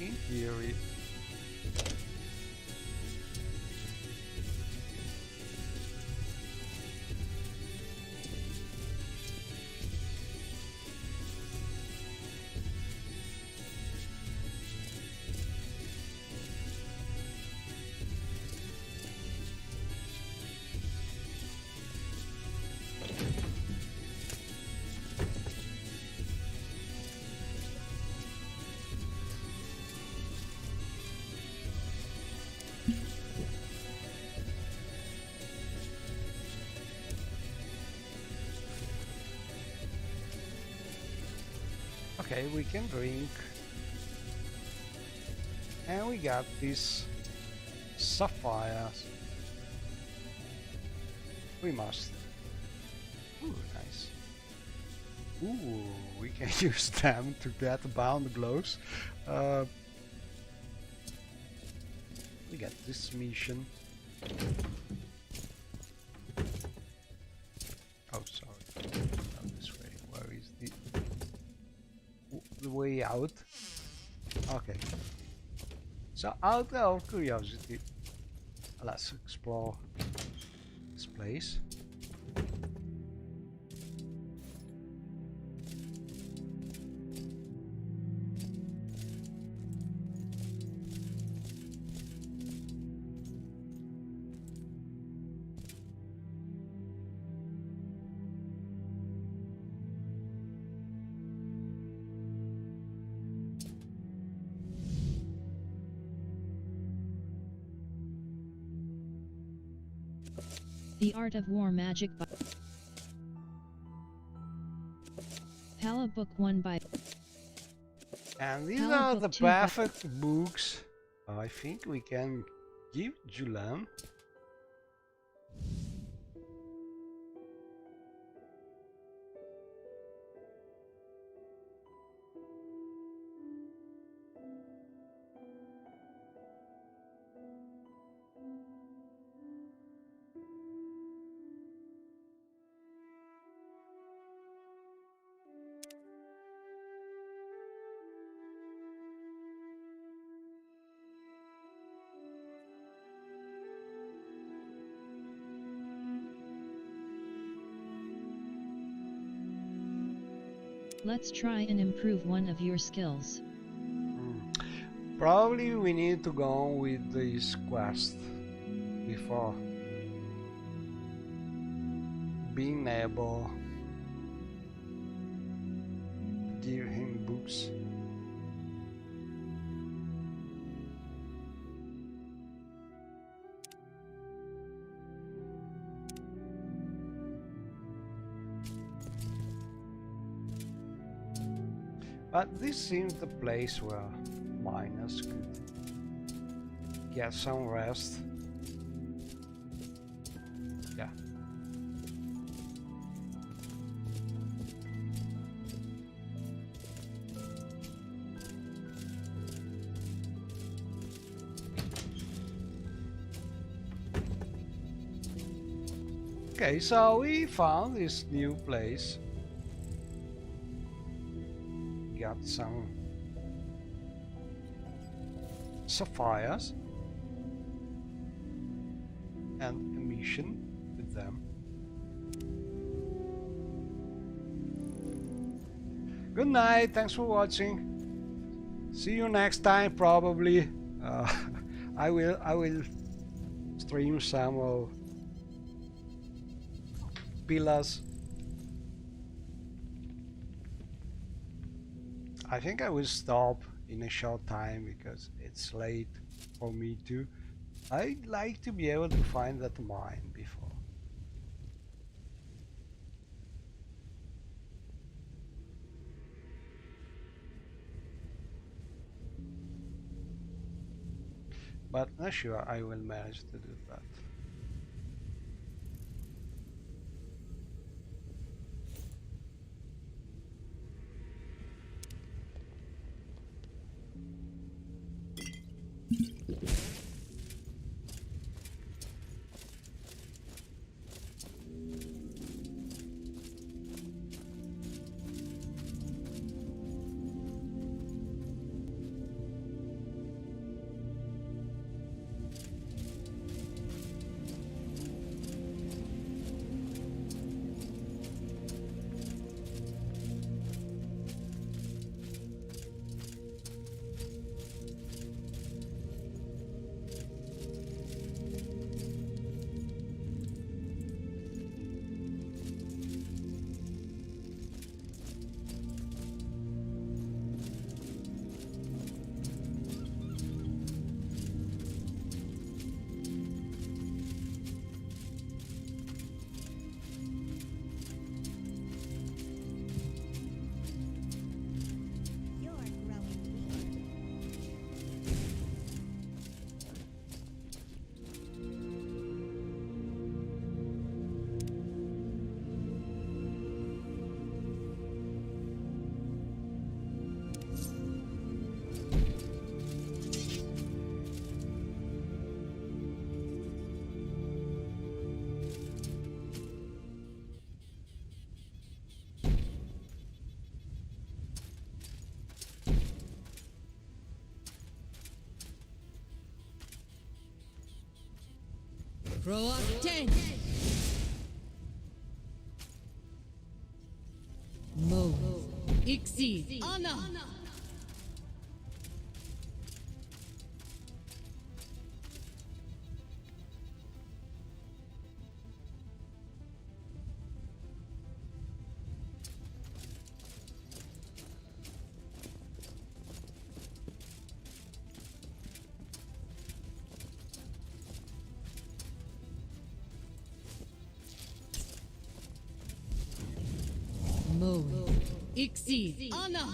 in theory okay, we can drink, and we got these sapphires. We must. Ooh, nice. Ooh, we can use them to get bound blows. We got this mission. Oh, sorry. Not this way. Where is the way out? Okay. So, out of curiosity, let's explore this place. The Art of War Magic by Pala Book 1 by And these Pala are Book the 2 by perfect books. I think we can give Julian. Let's try and improve one of your skills. Probably we need to go with this quest before being able to give him books. But this seems the place where miners could get some rest. Yeah. Okay, so we found this new place. Got some sapphires and a mission with them. Good night, thanks for watching. See you next time probably. I will stream some of pillars. I think I will stop in a short time because it's late for me too. I'd like to be able to find that mine before. but not sure I will manage to do that. You're growing weird. Throw up 10. Move. Exceed. Honor. Move. Exceed. Honor.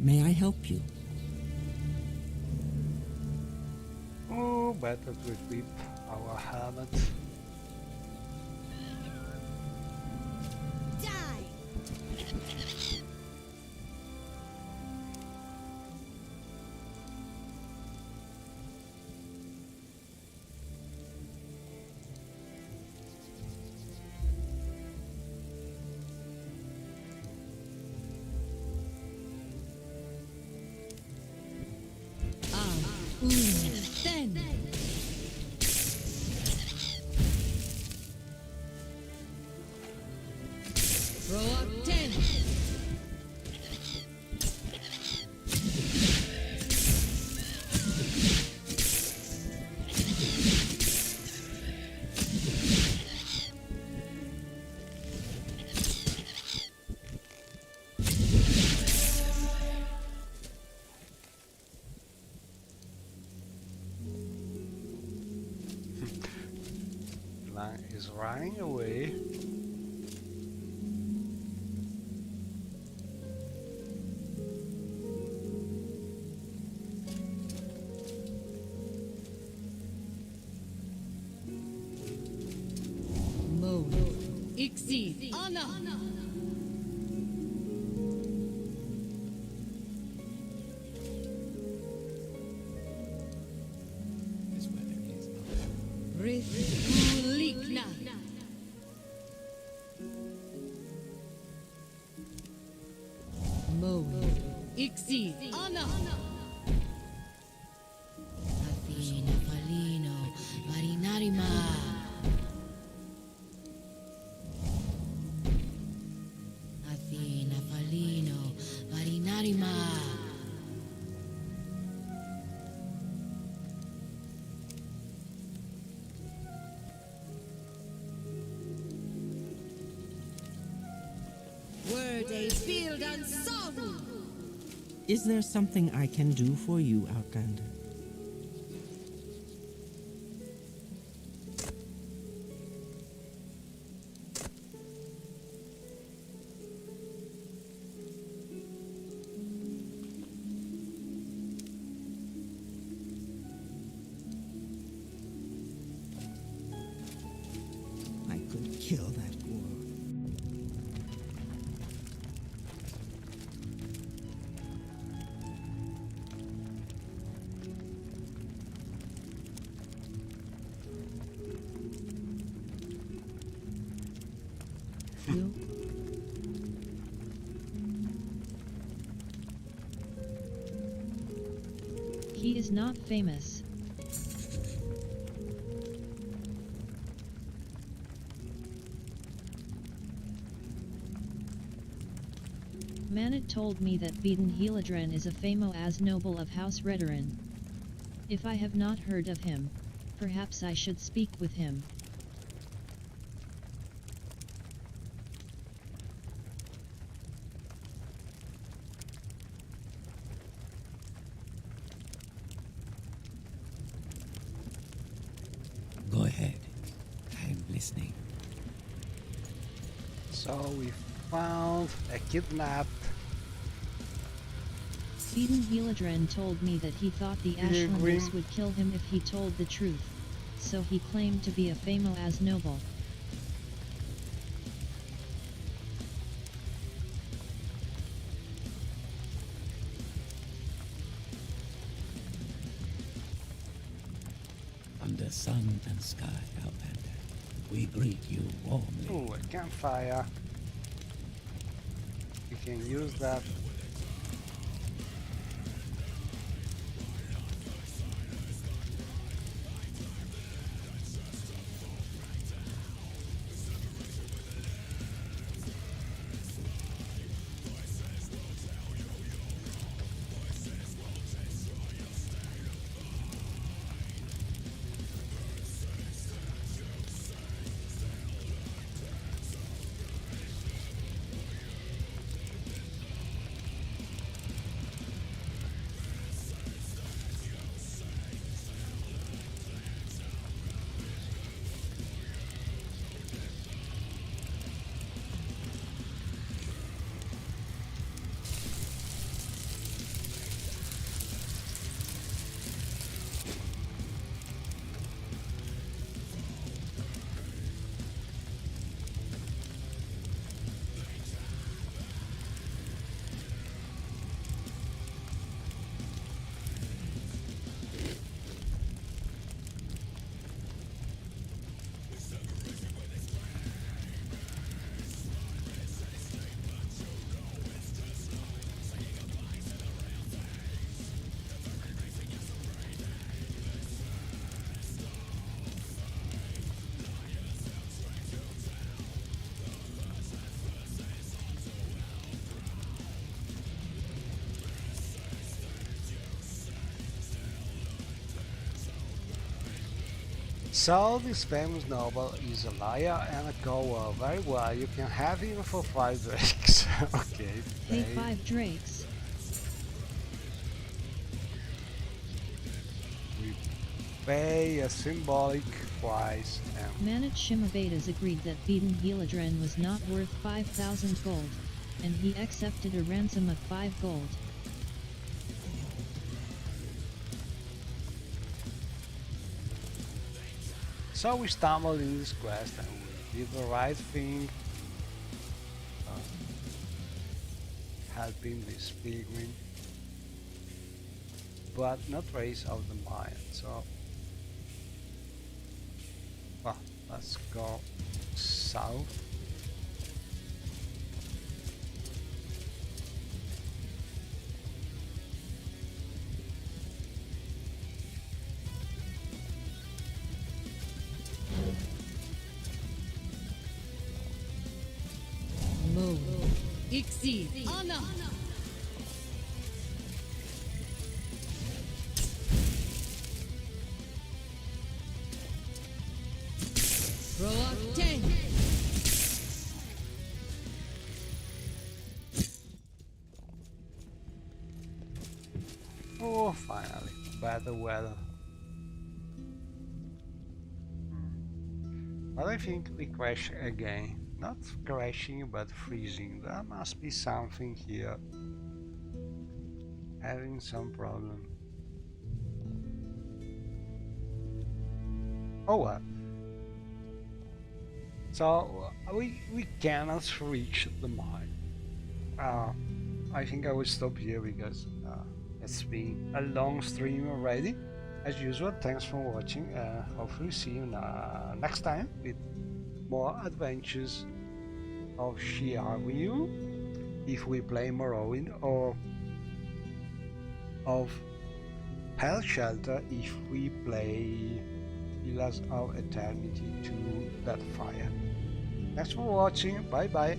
May I help you? Oh, better to equip our helmet. Die! Ten. Throw up 10. Is running away. Exceed. Honor. Ritulikna. Mo. Exceed. Honor. Athena Falino, Marinarima. Athena Falino, Marinarima. Word a field and sorrow. Is there something I can do for you, Outlander? I could kill that boar. You? He is not famous. Manit told me that Beaten Heladren is a famo as noble of House Redoran. If I have not heard of him, perhaps I should speak with him. Go ahead. I'm listening. So we found a kidnapped Beaten Heladren told me that he thought the Ashlanders would kill him if he told the truth, so he claimed to be a famo as noble. Under sun and sky, Outlander, we greet you warmly. Oh, a campfire. We can use that. So this famous noble is a liar and a goer. Very well, you can have him for 5 drakes. Okay, Pay 5 drakes. We pay a symbolic price. Manit Shimavedas agreed that Beaten Heladren was not worth 5,000 gold, and he accepted a ransom of 5 gold. So we stumbled in this quest and we did the right thing, helping this pilgrim, but not race of the mind. So, well, let's go south. Move. Ixi. Ana. Roakte. Oh, finally, better weather. But I think we crash again. Not crashing, but freezing. There must be something here. Having some problem. Oh well. So we cannot reach the mine. I think I will stop here because it's been a long stream already. As usual, thanks for watching. Hopefully see you next time with more adventures of Shiaryu if we play Morrowind, or of Hell Shelter if we play Pillars of Eternity to that fire. Thanks for watching. Bye bye.